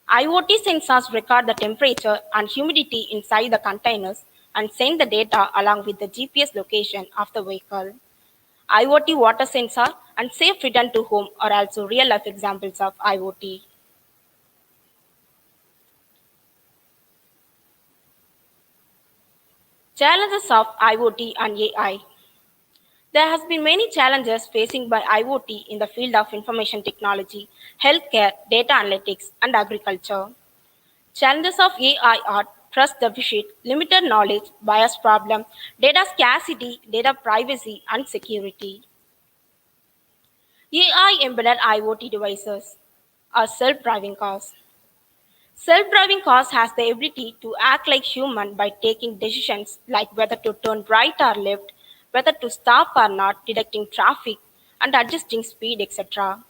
IoT sensors record the temperature and humidity inside the containers and send the data along with the GPS location of the vehicle. IoT water sensor and safe return to home are also real life examples of IoT. Challenges of IoT and AI. There has been many challenges facing by IoT in the field of information technology, healthcare, data analytics, and agriculture. Challenges of AI are trust deficit, limited knowledge, bias problem, data scarcity, data privacy, and security. AI embedded IoT devices are self-driving cars. Self-driving cars has the ability to act like human by taking decisions like whether to turn right or left, whether to stop or not, detecting traffic, and adjusting speed, etc.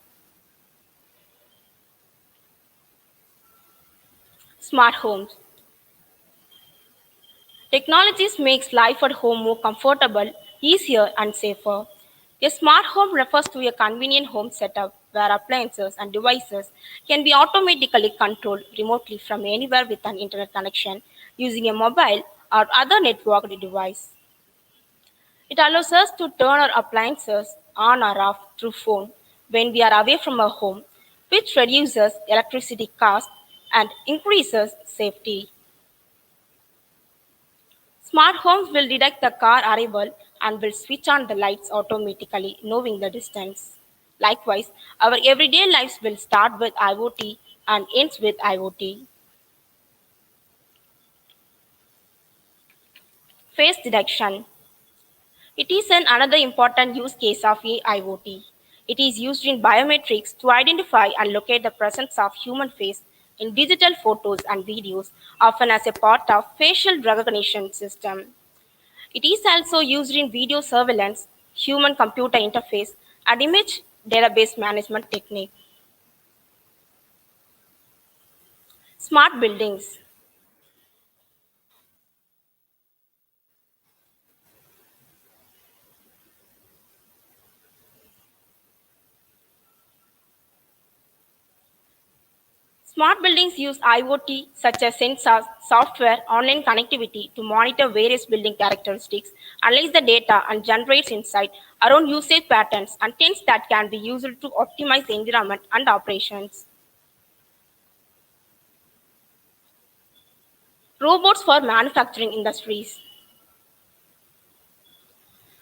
Smart homes. Technologies makes life at home more comfortable, easier, and safer. A smart home refers to a convenient home setup where appliances and devices can be automatically controlled remotely from anywhere with an internet connection using a mobile or other networked device. It allows us to turn our appliances on or off through phone when we are away from our home, which reduces electricity costs and increases safety. Smart homes will detect the car arrival and will switch on the lights automatically, knowing the distance. Likewise, our everyday lives will start with IoT and ends with IoT. Face detection. It is another important use case of AIoT. It is used in biometrics to identify and locate the presence of human face in digital photos and videos, often as a part of facial recognition system. It is also used in video surveillance, human computer interface, and image database management technique. Smart buildings. Smart buildings use IoT such as sensors, software, online connectivity to monitor various building characteristics, analyze the data, and generates insight around usage patterns and trends that can be used to optimize the environment and operations. Robots for manufacturing industries.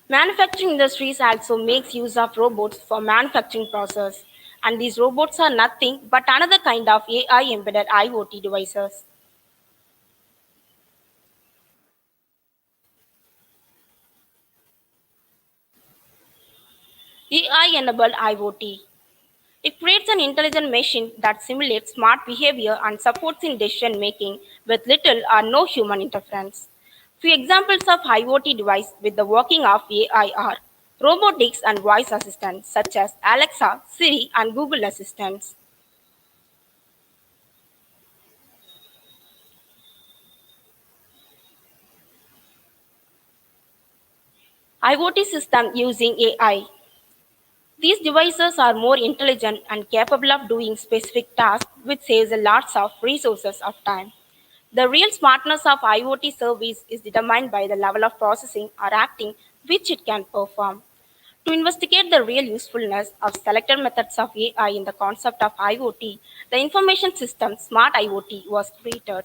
Manufacturing industries also makes use of robots for manufacturing process, and these robots are nothing but another kind of AI embedded IoT devices. AI enabled IoT. It creates an intelligent machine that simulates smart behavior and supports in decision making with little or no human interference. Few examples of IoT device with the working of AI are robotics and voice assistants such as Alexa, Siri, and Google Assistants. IoT system using AI. These devices are more intelligent and capable of doing specific tasks, which saves a lot of resources of time. The real smartness of IoT service is determined by the level of processing or acting which it can perform. To investigate the real usefulness of selected methods of AI in the concept of IoT, the information system Smart IoT was created.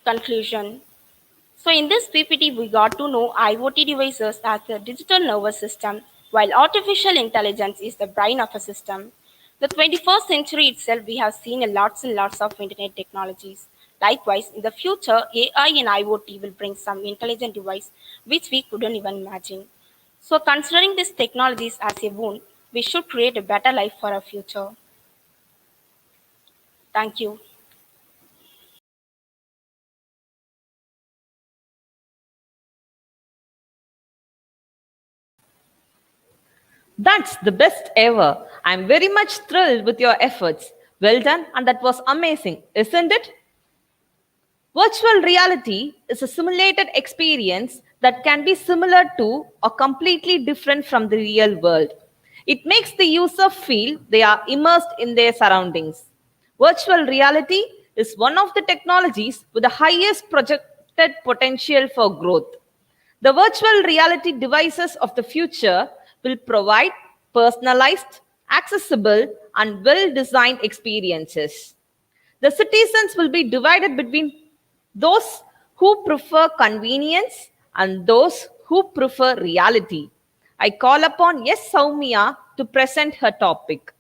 Conclusion. So in this PPT, we got to know IoT devices as the digital nervous system, while artificial intelligence is the brain of a system. The 21st century itself, we have seen a lots and lots of internet technologies. Likewise, in the future, AI and IoT will bring some intelligent device which we couldn't even imagine. So considering these technologies as a boon, we should create a better life for our future. Thank you. That's the best ever. I'm very much thrilled with your efforts. Well done, and that was amazing, isn't it? Virtual reality is a simulated experience that can be similar to or completely different from the real world. It makes the user feel they are immersed in their surroundings. Virtual reality is one of the technologies with the highest projected potential for growth. The virtual reality devices of the future will provide personalized, accessible, and well designed experiences. The citizens will be divided between those who prefer convenience and those who prefer reality. I call upon Yes Soumya to present her topic.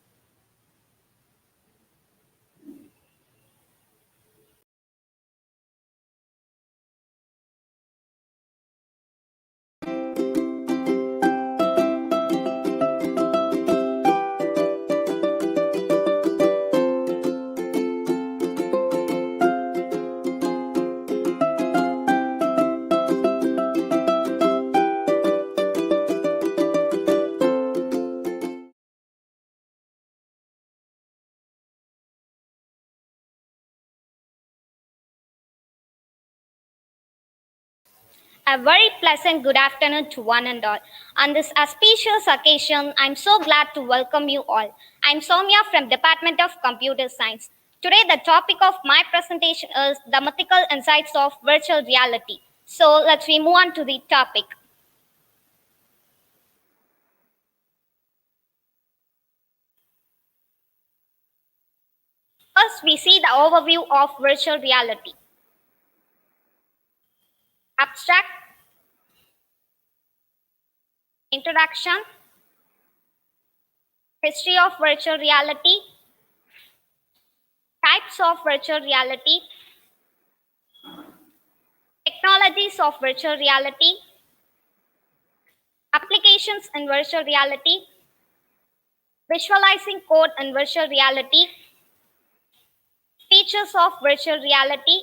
A very pleasant good afternoon to one and all. On this auspicious occasion, I'm so glad to welcome you all. I'm Soumya from Department of Computer Science. Today, the topic of my presentation is the mythical insights of virtual reality. So let's we move on to the topic. First, First, we see the overview of virtual reality. Abstract, introduction, history of virtual reality, types of virtual reality, technologies of virtual reality, applications in virtual reality, visualizing code in virtual reality, features of virtual reality,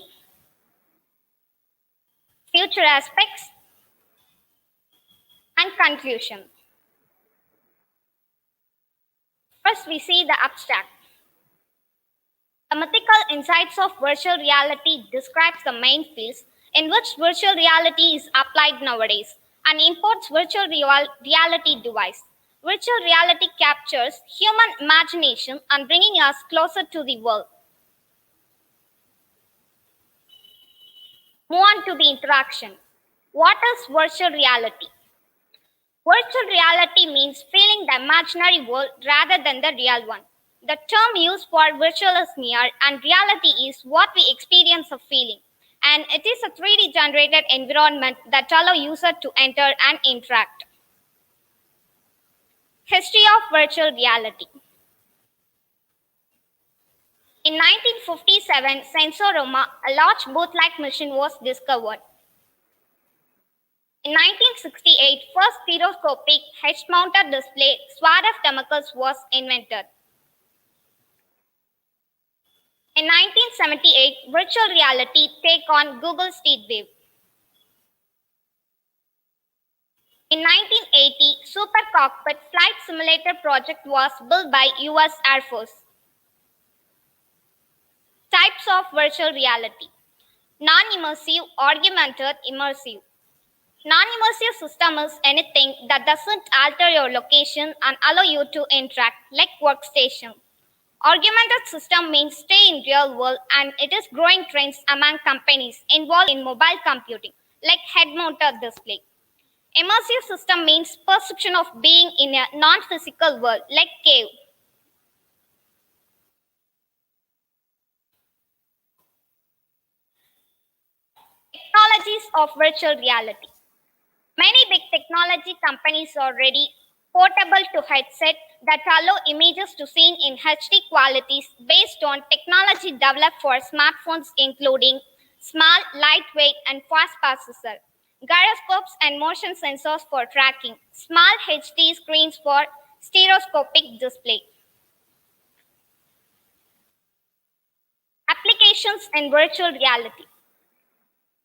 future aspects, and conclusion. First, we see the abstract. The mythical insights of virtual reality describes the main fields in which virtual reality is applied nowadays and imports virtual reality device. Virtual reality captures human imagination and bringing us closer to the world. Move on to the interaction. What is virtual reality? Virtual reality means feeling the imaginary world rather than the real one. The term used for virtual is near, and reality is what we experience a feeling. And it is a 3D generated environment that allows user to enter and interact. History of virtual reality. In 1957, Sensoroma, a large booth-like machine, was discovered. In 1968, first stereoscopic head-mounted display swathe of chemicals was invented. In 1978, virtual reality take on Google Street View. In 1980, Super Cockpit Flight Simulator project was built by US Air Force. Types of virtual reality. Non-immersive, augmented, immersive. Non-immersive system is anything that doesn't alter your location and allow you to interact, like workstation. Augmented system means stay in real world, and it is growing trends among companies involved in mobile computing, like head-mounted display. Immersive system means perception of being in a non-physical world, like cave. Technologies of virtual reality. Many big technology companies are ready portable to headset that allow images to seen in HD qualities based on technology developed for smartphones, including small, lightweight, and fast processor, gyroscopes and motion sensors for tracking, small HD screens for stereoscopic display. Applications in virtual reality.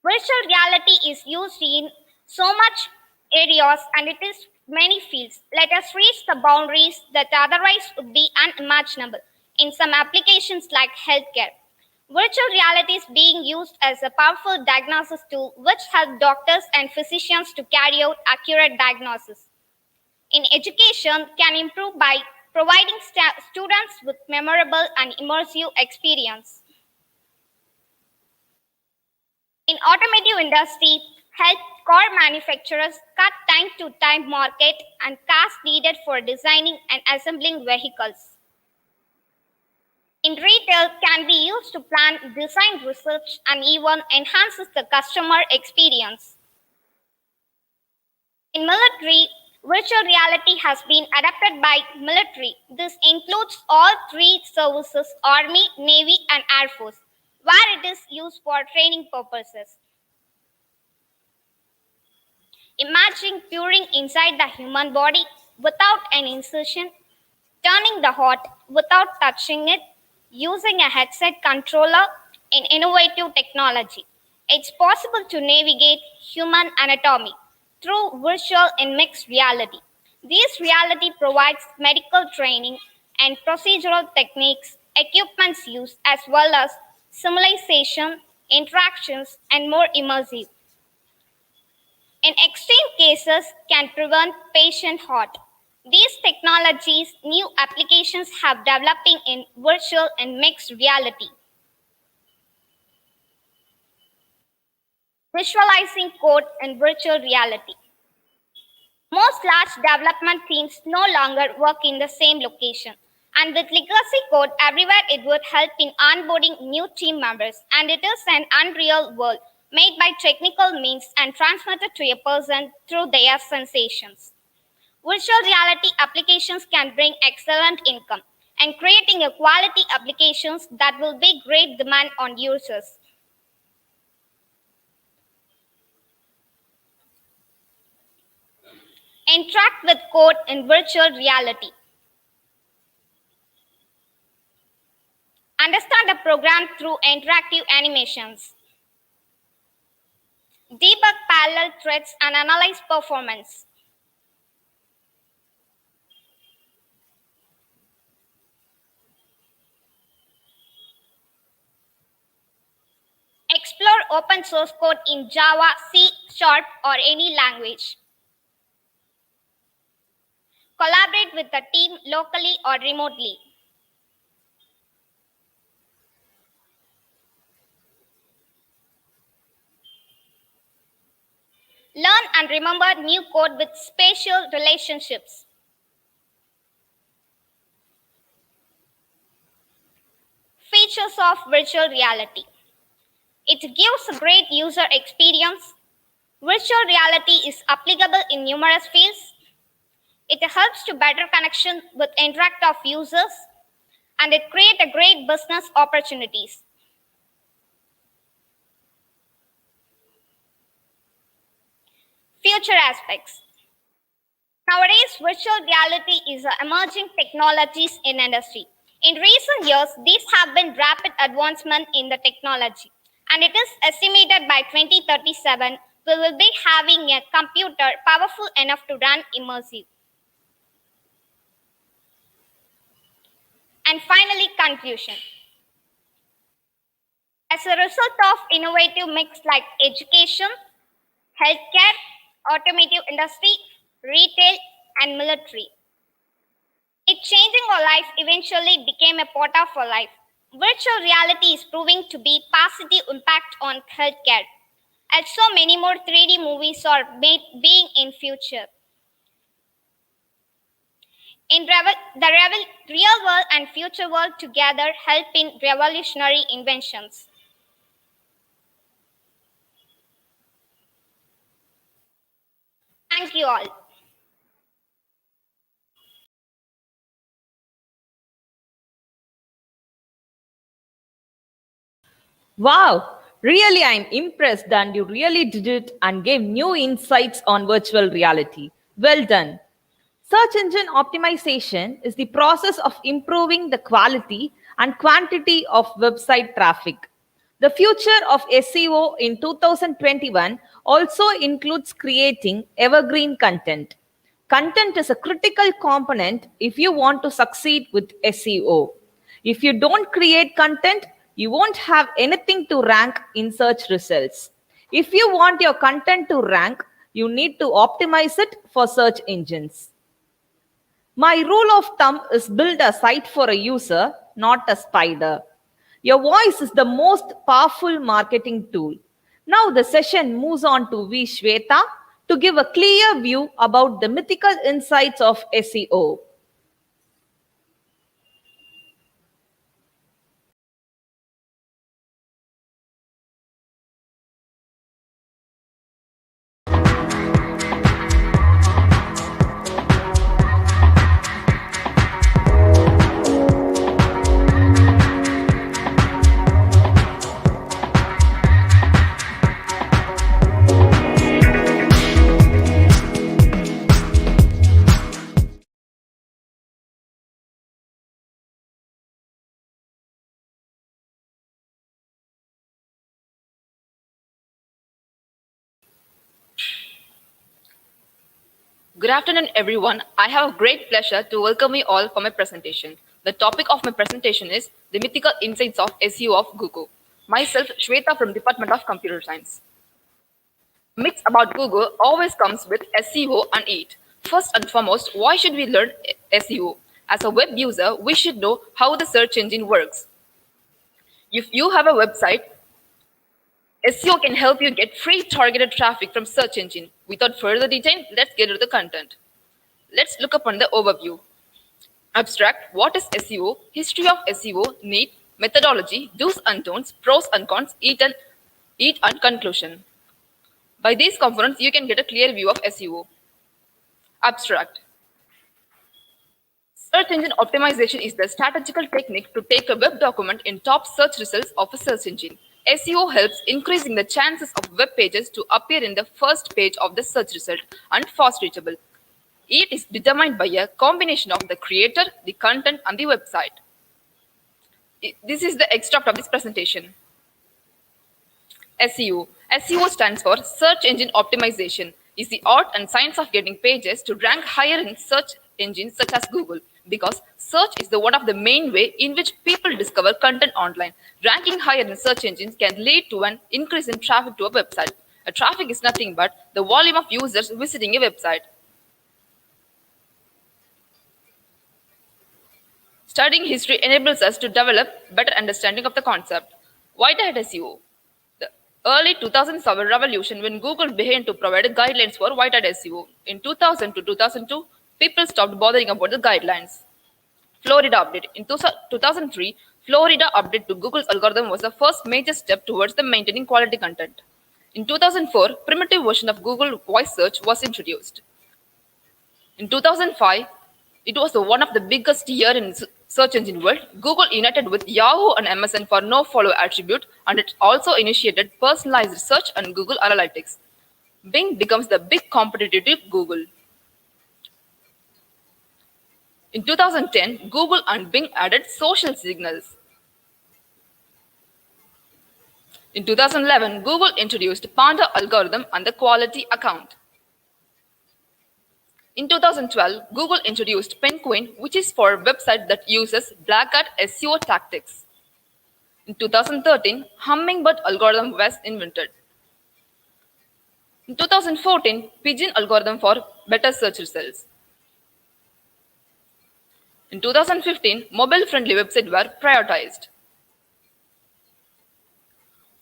Virtual reality is used in so much areas, and it is many fields. Let us reach the boundaries that otherwise would be unimaginable in some applications like healthcare. Virtual reality is being used as a powerful diagnosis tool which helps doctors and physicians to carry out accurate diagnosis. In education, can improve by providing students with memorable and immersive experience. In automotive industry, help car manufacturers cut time-to-time market and cost needed for designing and assembling vehicles. In retail, can be used to plan design research and even enhances the customer experience. In military, virtual reality has been adopted by military. This includes all three services, Army, Navy, and Air Force, where it is used for training purposes. Imagine peering inside the human body without an incision, turning the heart without touching it, using a headset controller in innovative technology. It's possible to navigate human anatomy through virtual and mixed reality. This reality provides medical training and procedural techniques, equipments used, as well as simulation, interactions, and more immersive. In extreme cases, can prevent patient heart. These technologies, new applications have developing in virtual and mixed reality. Visualizing code in virtual reality. Most large development teams no longer work in the same location. And with legacy code everywhere, it would help in onboarding new team members. And it is an unreal world made by technical means and transmitted to a person through their sensations. Virtual reality applications can bring excellent income and creating a quality applications that will be great demand on users. Interact with code in virtual reality. Understand the program through interactive animations. Debug parallel threads and analyze performance. Explore open source code in Java, C Sharp, or any language. Collaborate with the team locally or remotely. Learn and remember new code with spatial relationships. Features of virtual reality. It gives a great user experience. Virtual reality is applicable in numerous fields. It helps to better connection with interact of users, and it creates a great business opportunities. Future aspects. Nowadays, virtual reality is an emerging technologies in industry. In recent years, these have been rapid advancement in the technology, and it is estimated by 2037 we will be having a computer powerful enough to run immersive. And finally, conclusion. As a result of innovative mix like education, healthcare, automotive industry, retail, and military, it changing our life eventually became a part of our life. Virtual reality is proving to be positive impact on healthcare. And so many more 3D movies are made being in future. In real world and future world together help in revolutionary inventions. Thank you all. Wow, really, I'm impressed and you really did it and gave new insights on virtual reality. Well done. Search engine optimization is the process of improving the quality and quantity of website traffic. The future of SEO in 2021 also includes creating evergreen content. Content is a critical component if you want to succeed with SEO. If you don't create content, you won't have anything to rank in search results. If you want your content to rank, you need to optimize it for search engines. My rule of thumb is build a site for a user, not a spider. Your voice is the most powerful marketing tool. Now the session moves on to V. Shweta to give a clear view about the mythical insights of SEO. Good afternoon, everyone. I have a great pleasure to welcome you all for my presentation. The topic of my presentation is the mythical insights of SEO of Google. Myself, Shweta from Department of Computer Science. Myths about Google always comes with SEO and it. First and foremost, why should we learn SEO? As a web user, we should know how the search engine works. If you have a website, SEO can help you get free targeted traffic from search engine. Without further detail, let's get into the content. Let's look upon the overview. Abstract, what is SEO, history of SEO, need, methodology, do's and don'ts, pros and cons, eat and conclusion. By these components, you can get a clear view of SEO. Abstract. Search engine optimization is the strategical technique to take a web document in top search results of a search engine. SEO helps increasing the chances of web pages to appear in the first page of the search result and fast reachable. It is determined by a combination of the creator, the content, and the website. This is the extract of this presentation. SEO. SEO stands for Search Engine Optimization. Is the art and science of getting pages to rank higher in search engines such as Google, because search is one of the main way in which people discover content online. Ranking higher in search engines can lead to an increase in traffic to a website. A traffic is nothing but the volume of users visiting a website. Studying history enables us to develop better understanding of the concept. Whitehead SEO. The early 2000s saw a revolution when Google began to provide guidelines for whitehead SEO. In 2000 to 2002, people stopped bothering about the guidelines. Florida update. In 2003, Florida update to Google's algorithm was the first major step towards the maintaining quality content. In 2004, primitive version of Google voice search was introduced. In 2005, it was one of the biggest year in search engine world. Google united with Yahoo and Amazon for no follow attribute, and it also initiated personalized search and Google Analytics. Bing becomes the big competitor to Google. In 2010, Google and Bing added social signals. In 2011, Google introduced Panda algorithm and the quality account. In 2012, Google introduced Penguin, which is for a website that uses black hat SEO tactics. In 2013, Hummingbird algorithm was invented. In 2014, Pigeon algorithm for better search results. In 2015, mobile-friendly websites were prioritized.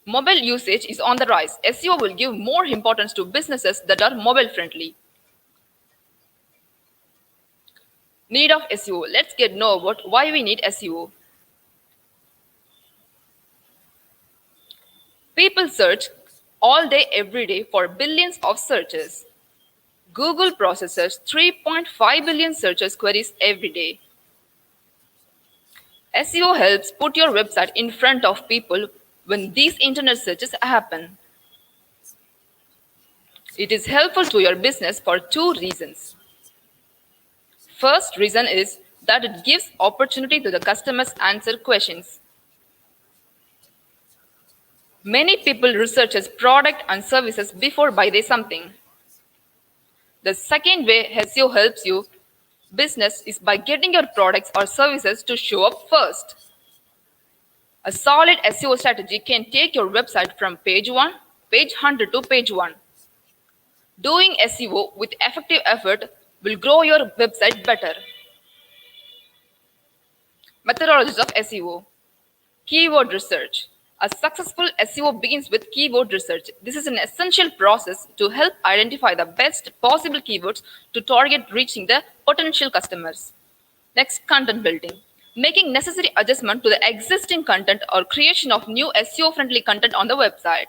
Mobile usage is on the rise. SEO will give more importance to businesses that are mobile-friendly. Need of SEO. Let's get know about why we need SEO. People search all day, every day for billions of searches. Google processes 3.5 billion searches queries every day. SEO helps put your website in front of people when these internet searches happen. It is helpful to your business for two reasons. First reason is that it gives opportunity to the customers answer questions. Many people research product and services before buy they something. The second way SEO helps you business is by getting your products or services to show up first. A solid SEO strategy can take your website from page 1, page 100 to page 1. Doing SEO with effective effort will grow your website better. Methodologies of SEO. Keyword research. A successful SEO begins with keyword research. This is an essential process to help identify the best possible keywords to target reaching the potential customers. Next, content building. Making necessary adjustment to the existing content or creation of new SEO-friendly content on the website.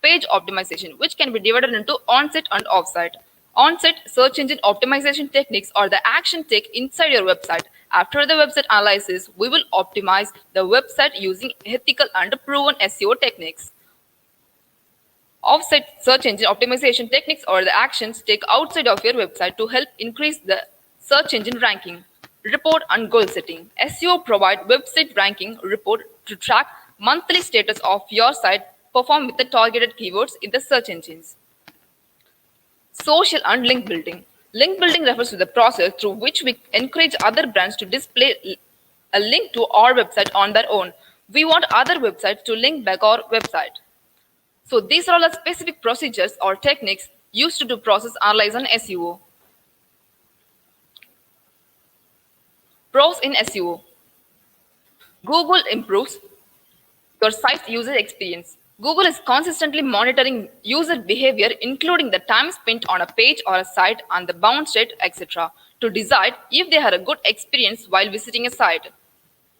Page optimization, which can be divided into on-site and off-site. On-site search engine optimization techniques are the action take inside your website. After the website analysis, we will optimize the website using ethical and proven SEO techniques. Off-site search engine optimization techniques are the actions take outside of your website to help increase the search engine ranking. Report and goal setting. SEO provide website ranking report to track monthly status of your site perform with the targeted keywords in the search engines. Social and link building. Link building refers to the process through which we encourage other brands to display a link to our website on their own. We want other websites to link back our website. So these are all the specific procedures or techniques used to do process analyze on SEO. Pros in SEO. Google improves your site's user experience. Google is consistently monitoring user behavior, including the time spent on a page or a site and the bounce rate, etc., to decide if they had a good experience while visiting a site.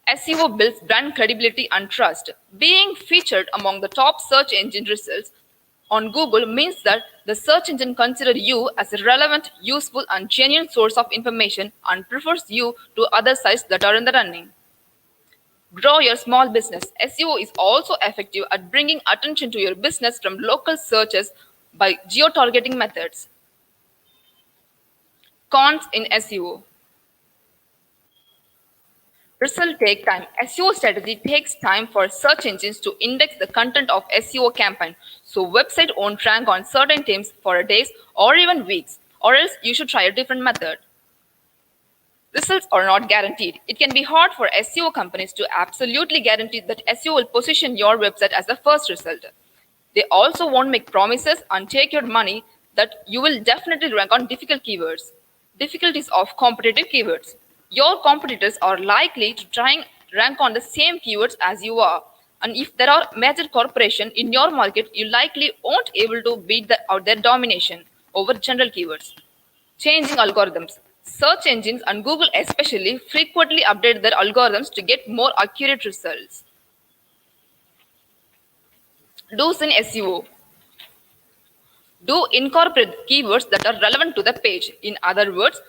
SEO builds brand credibility and trust. Being featured among the top search engine results on Google means that the search engine considers you as a relevant, useful, and genuine source of information and prefers you to other sites that are in the running. Grow your small business. SEO is also effective at bringing attention to your business from local searches by geo-targeting methods. Cons in SEO. Results take time. SEO strategy takes time for search engines to index the content of SEO campaign. So website won't rank on certain themes for days or even weeks, or else you should try a different method. Results are not guaranteed. It can be hard for SEO companies to absolutely guarantee that SEO will position your website as the first result. They also won't make promises and take your money that you will definitely rank on difficult keywords. Difficulties of competitive keywords. Your competitors are likely to try and rank on the same keywords as you are. And if there are major corporations in your market, you likely won't able to beat out their domination over general keywords. Changing algorithms. Search engines and Google especially frequently update their algorithms to get more accurate results. Do's in SEO. Do incorporate keywords that are relevant to the page. In other words,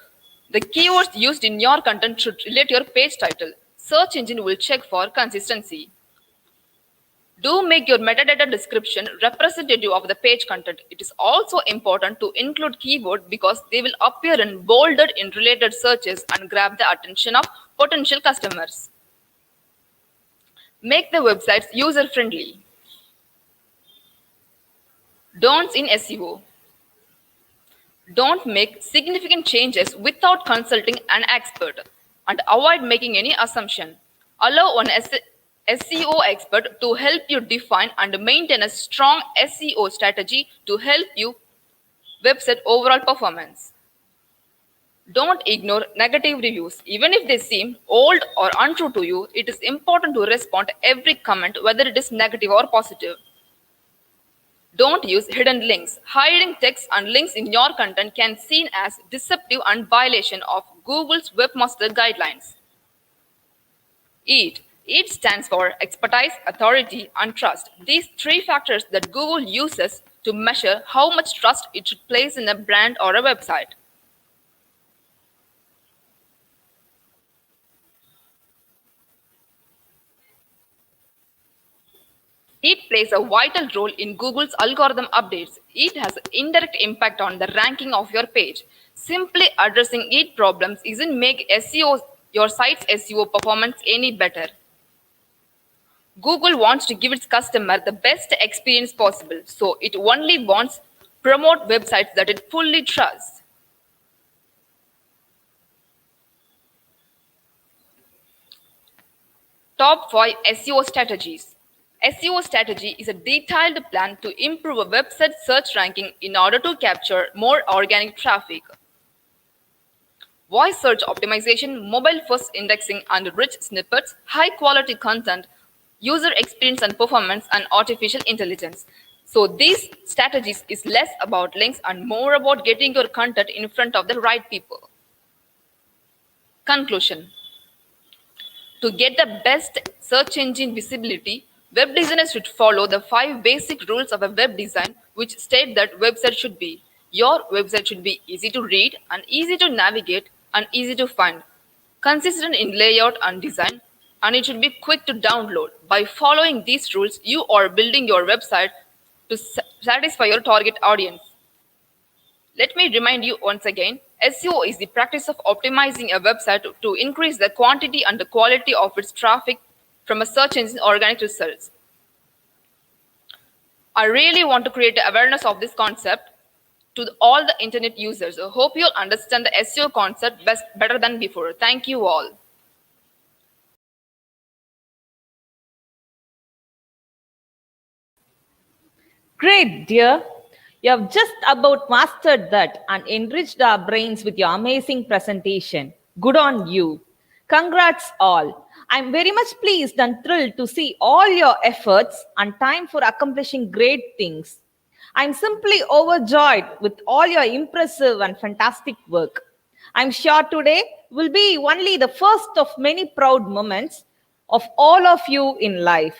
the keywords used in your content should relate to your page title. Search engine will check for consistency. Do make your metadata description representative of the page content. It is also important to include keywords because they will appear in bolded in related searches and grab the attention of potential customers. Make the websites user-friendly. Don'ts in SEO. Don't make significant changes without consulting an expert and avoid making any assumption. Allow an SEO expert to help you define and maintain a strong SEO strategy to help you website overall performance. Don't ignore negative reviews. Even if they seem old or untrue to you, it is important to respond to every comment, whether it is negative or positive. Don't use hidden links. Hiding text and links in your content can be seen as deceptive and violation of Google's webmaster guidelines. EAT. EAT stands for expertise, authority, and trust. These three factors that Google uses to measure how much trust it should place in a brand or a website. It plays a vital role in Google's algorithm updates. It has an indirect impact on the ranking of your page. Simply addressing it problems isn't make your site's SEO performance any better. Google wants to give its customer the best experience possible, so it only wants promote websites that it fully trusts. Top 5 SEO strategies. SEO strategy is a detailed plan to improve a website search ranking in order to capture more organic traffic. Voice search optimization, mobile-first indexing and rich snippets, high-quality content, user experience and performance, and artificial intelligence. So these strategies is less about links and more about getting your content in front of the right people. Conclusion. To get the best search engine visibility, web designers should follow the 5 basic rules of a web design, which state that website should be: your website should be easy to read and easy to navigate and easy to find, consistent in layout and design, and it should be quick to download. By following these rules, you are building your website to satisfy your target audience. Let me remind you once again, SEO is the practice of optimizing a website to increase the quantity and the quality of its traffic from a search engine organic results. I really want to create awareness of this concept to all the internet users. I hope you'll understand the SEO concept better than before. Thank you all. Great, dear. You have just about mastered that and enriched our brains with your amazing presentation. Good on you. Congrats all. I'm very much pleased and thrilled to see all your efforts and time for accomplishing great things. I'm simply overjoyed with all your impressive and fantastic work. I'm sure today will be only the first of many proud moments of all of you in life.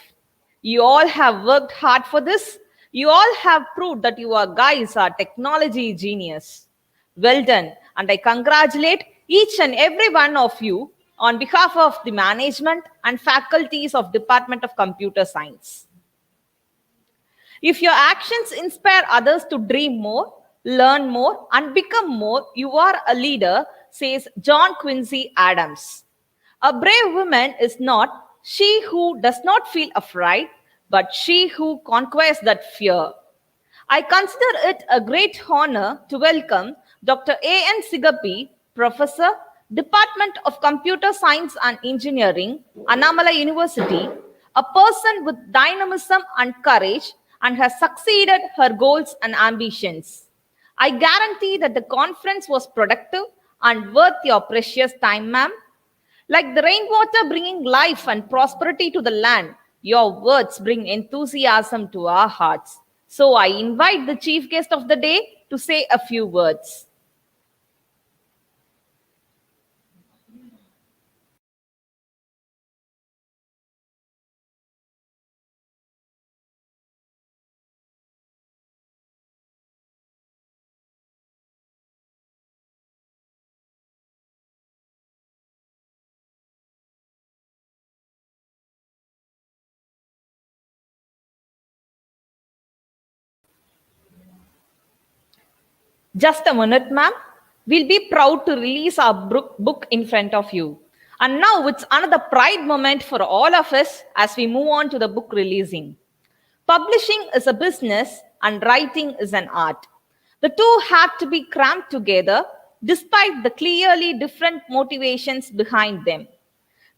You all have worked hard for this. You all have proved that you are guys are technology genius. Well done, and I congratulate each and every one of you on behalf of the management and faculties of Department of Computer Science. If your actions inspire others to dream more, learn more, and become more, you are a leader, says John Quincy Adams. A brave woman is not she who does not feel afraid, but she who conquers that fear. I consider it a great honor to welcome Dr. A.N. Sigapi, Professor, Department of Computer Science and Engineering, Annamalai University, a person with dynamism and courage and has succeeded her goals and ambitions. I guarantee that the conference was productive and worth your precious time, ma'am. Like the rainwater bringing life and prosperity to the land, your words bring enthusiasm to our hearts. So I invite the chief guest of the day to say a few words. Just a minute, ma'am. We'll be proud to release our book in front of you. And now it's another pride moment for all of us as we move on to the book releasing. Publishing is a business and writing is an art. The two had to be crammed together despite the clearly different motivations behind them.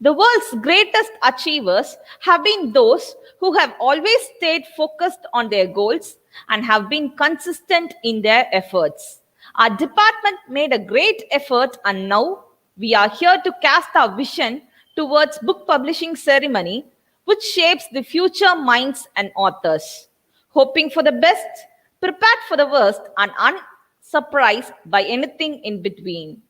The world's greatest achievers have been those who have always stayed focused on their goals and have been consistent in their efforts. Our department made a great effort, and now we are here to cast our vision towards book publishing ceremony, which shapes the future minds and authors. Hoping for the best, prepared for the worst, and unsurprised by anything in between.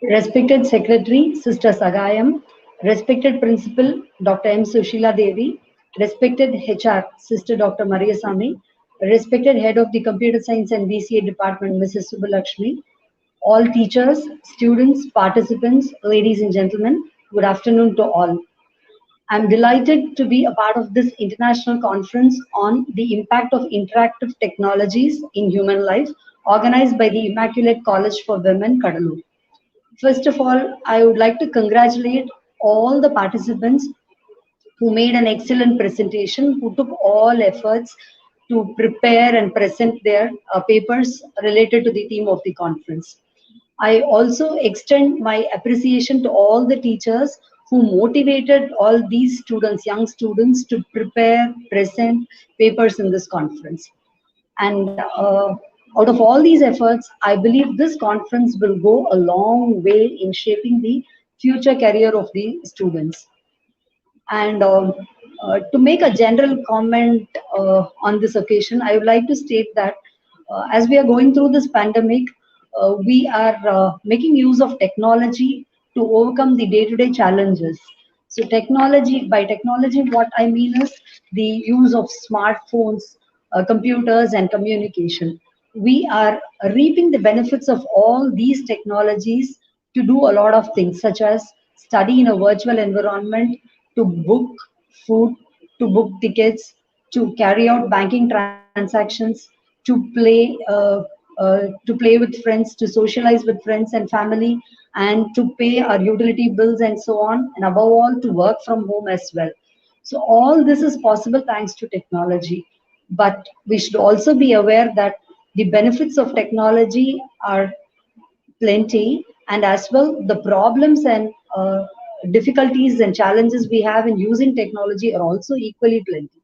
Respected Secretary, Sister Sagayam, respected Principal, Dr. M. Sushila Devi, respected HR, Sister Dr. Mariasamy, respected Head of the Computer Science and BCA Department, Mrs. Subbalakshmi, all teachers, students, participants, ladies and gentlemen, good afternoon to all. I'm delighted to be a part of this international conference on the impact of interactive technologies in human life, organized by the Immaculate College for Women, CUDDAL. First of all, I would like to congratulate all the participants who made an excellent presentation, who took all efforts to prepare and present their papers related to the theme of the conference. I also extend my appreciation to all the teachers who motivated all these students, young students, to prepare, present papers in this conference. And out of all these efforts, I believe this conference will go a long way in shaping the future career of the students. And to make a general comment on this occasion, I would like to state that as we are going through this pandemic, we are making use of technology to overcome the day-to-day challenges. So by technology, what I mean is the use of smartphones, computers, and communication. We are reaping the benefits of all these technologies to do a lot of things, such as study in a virtual environment, to book food, to book tickets, to carry out banking transactions, to play with friends, to socialize with friends and family, and to pay our utility bills and so on, and above all, to work from home as well. So all this is possible thanks to technology. But we should also be aware that the benefits of technology are plenty, and as well the problems and difficulties and challenges we have in using technology are also equally plenty.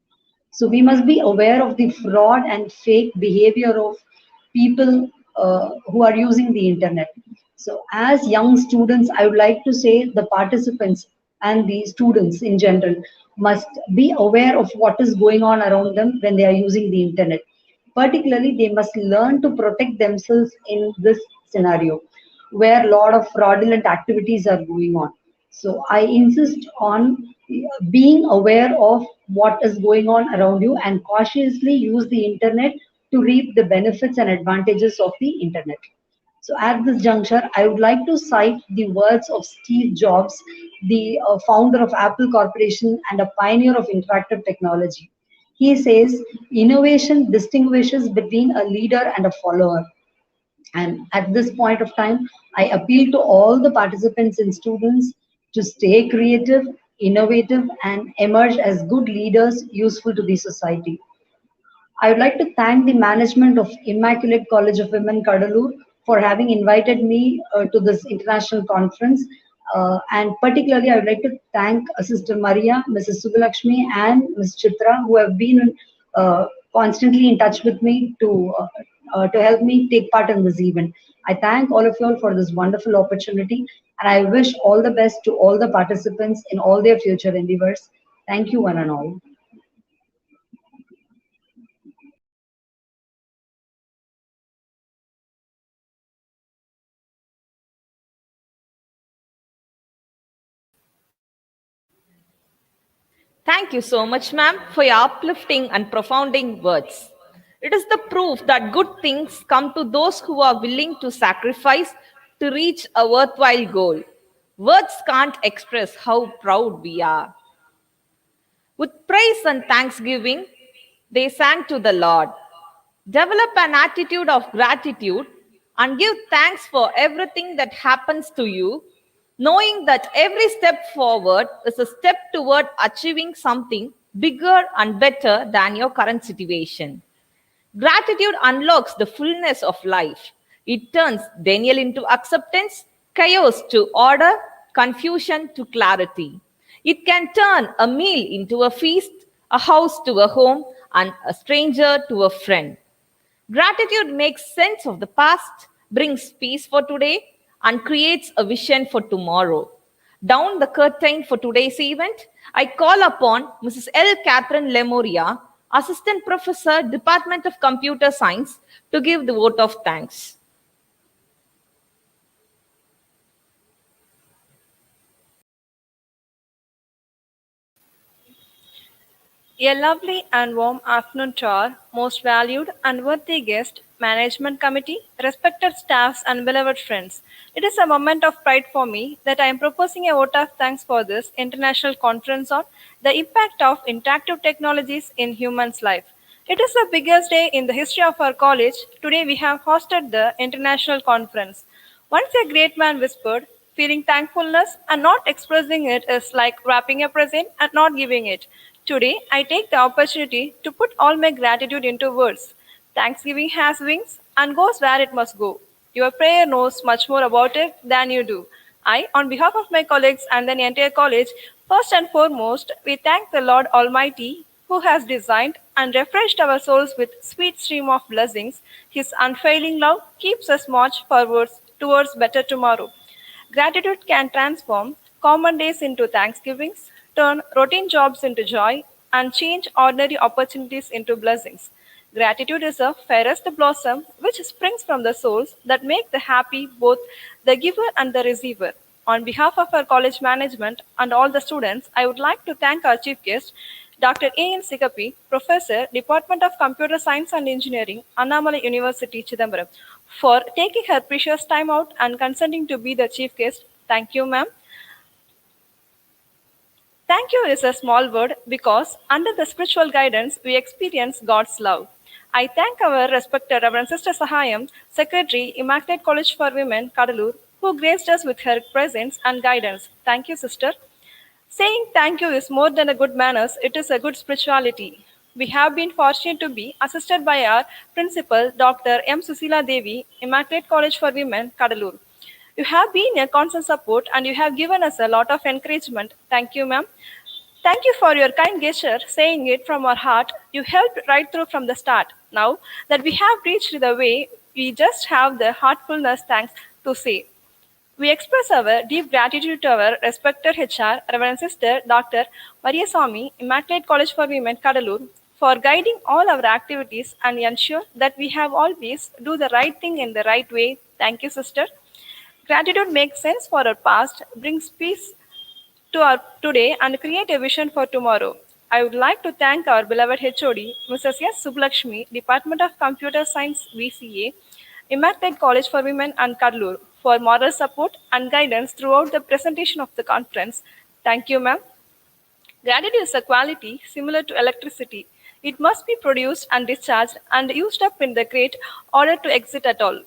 So we must be aware of the fraud and fake behavior of people who are using the internet. So as young students, I would like to say the participants and the students in general must be aware of what is going on around them when they are using the internet. Particularly, they must learn to protect themselves in this scenario where a lot of fraudulent activities are going on. So I insist on being aware of what is going on around you and cautiously use the internet to reap the benefits and advantages of the internet. So at this juncture, I would like to cite the words of Steve Jobs, the founder of Apple Corporation and a pioneer of interactive technology. He says, innovation distinguishes between a leader and a follower. And at this point of time, I appeal to all the participants and students to stay creative, innovative, and emerge as good leaders useful to the society. I would like to thank the management of Immaculate College of Women, Cuddalore, for having invited me to this international conference. And particularly, I would like to thank Sister Maria, Mrs. Subbalakshmi, and Ms. Chitra, who have been constantly in touch with me to help me take part in this event. I thank all of you all for this wonderful opportunity, and I wish all the best to all the participants in all their future endeavors. Thank you, one and all. Thank you so much, ma'am, for your uplifting and profounding words. It is the proof that good things come to those who are willing to sacrifice to reach a worthwhile goal. Words can't express how proud we are. With praise and thanksgiving, they sang to the Lord. Develop an attitude of gratitude and give thanks for everything that happens to you, knowing that every step forward is a step toward achieving something bigger and better than your current situation. Gratitude unlocks the fullness of life. It turns denial into acceptance, chaos to order, confusion to clarity. It can turn a meal into a feast, a house to a home, and a stranger to a friend. Gratitude makes sense of the past, brings peace for today, and creates a vision for tomorrow. Down the curtain for today's event, I call upon Mrs. L. Catherine Lemoria, Assistant Professor, Department of Computer Science, to give the vote of thanks. A lovely and warm afternoon to our most valued and worthy guest, Management Committee, respected staffs, and beloved friends. It is a moment of pride for me that I am proposing a vote of thanks for this international conference on the impact of interactive technologies in humans' life. It is the biggest day in the history of our college. Today we have hosted the international conference. Once a great man whispered, Feeling thankfulness and not expressing it is like wrapping a present and not giving it. Today, I take the opportunity to put all my gratitude into words. Thanksgiving has wings and goes where it must go. Your prayer knows much more about it than you do. I, on behalf of my colleagues and the entire college, first and foremost, we thank the Lord Almighty who has designed and refreshed our souls with sweet stream of blessings. His unfailing love keeps us march forwards towards better tomorrow. Gratitude can transform common days into thanksgivings, turn routine jobs into joy, and change ordinary opportunities into blessings. Gratitude is a fairest blossom which springs from the souls that make the happy both the giver and the receiver. On behalf of our college management and all the students, I would like to thank our chief guest, Dr. A.N. Sikapi, Professor, Department of Computer Science and Engineering, Annamalai University, Chidambaram, for taking her precious time out and consenting to be the chief guest. Thank you, ma'am. Thank you is a small word because under the spiritual guidance, we experience God's love. I thank our respected Reverend Sister Sahayam, Secretary, Immaculate College for Women, Cuddalur, who graced us with her presence and guidance. Thank you, Sister. Saying thank you is more than a good manners, it is a good spirituality. We have been fortunate to be assisted by our principal, Dr. M. Susila Devi, Immaculate College for Women, Cuddalur. You have been a constant support and you have given us a lot of encouragement. Thank you, ma'am. Thank you for your kind gesture, saying it from our heart. You helped right through from the start. Now that we have reached the way, we just have the heartfulness thanks to say. We express our deep gratitude to our respected HR, Reverend Sister Dr. Maria Swami, Immaculate College for Women, Cuddalur, for guiding all our activities and ensure that we have always do the right thing in the right way. Thank you, Sister. Gratitude makes sense for our past, brings peace to our today, and create a vision for tomorrow. I would like to thank our beloved HOD, Mrs. S. Subbulakshmi, Department of Computer Science, VCA, Immaculate College for Women and Cuddalur, for moral support and guidance throughout the presentation of the conference. Thank you, ma'am. Gratitude is a quality similar to electricity. It must be produced and discharged and used up in the great order to exit at all.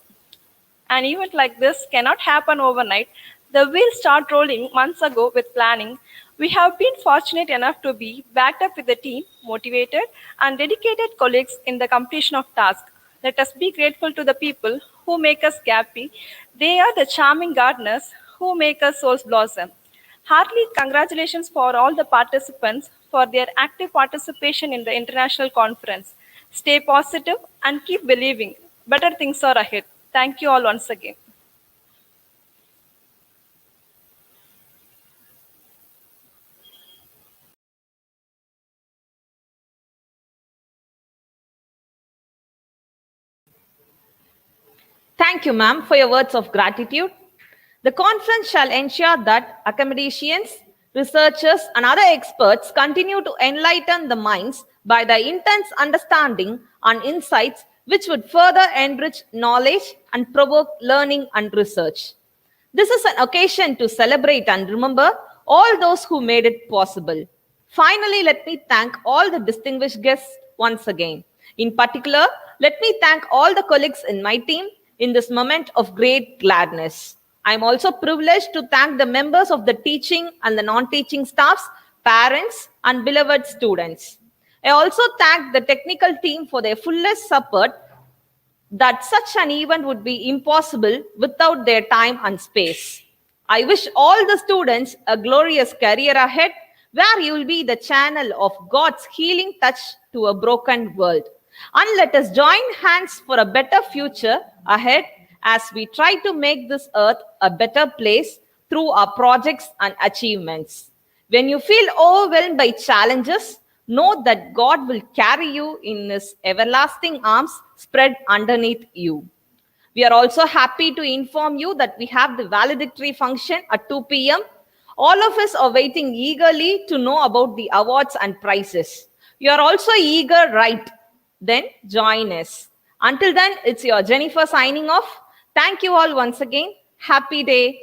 An event like this cannot happen overnight. The wheels start rolling months ago with planning. We have been fortunate enough to be backed up with a team, motivated and dedicated colleagues in the completion of tasks. Let us be grateful to the people who make us happy. They are the charming gardeners who make our souls blossom. Heartily congratulations for all the participants for their active participation in the international conference. Stay positive and keep believing. Better things are ahead. Thank you all once again. Thank you, ma'am, for your words of gratitude. The conference shall ensure that academicians, researchers, and other experts continue to enlighten the minds by their intense understanding and insights which would further enrich knowledge and provoke learning and research. This is an occasion to celebrate and remember all those who made it possible. Finally, let me thank all the distinguished guests once again. In particular, let me thank all the colleagues in my team in this moment of great gladness. I am also privileged to thank the members of the teaching and the non-teaching staffs, parents, and beloved students. I also thank the technical team for their fullest support that such an event would be impossible without their time and space. I wish all the students a glorious career ahead where you will be the channel of God's healing touch to a broken world. And let us join hands for a better future ahead as we try to make this earth a better place through our projects and achievements. When you feel overwhelmed by challenges, know that God will carry you in His everlasting arms spread underneath you. We are also happy to inform you that we have the valedictory function at 2 p.m. All of us are waiting eagerly to know about the awards and prizes. You are also eager, right? Then join us. Until then, it's your Jennifer signing off. Thank you all once again. Happy day.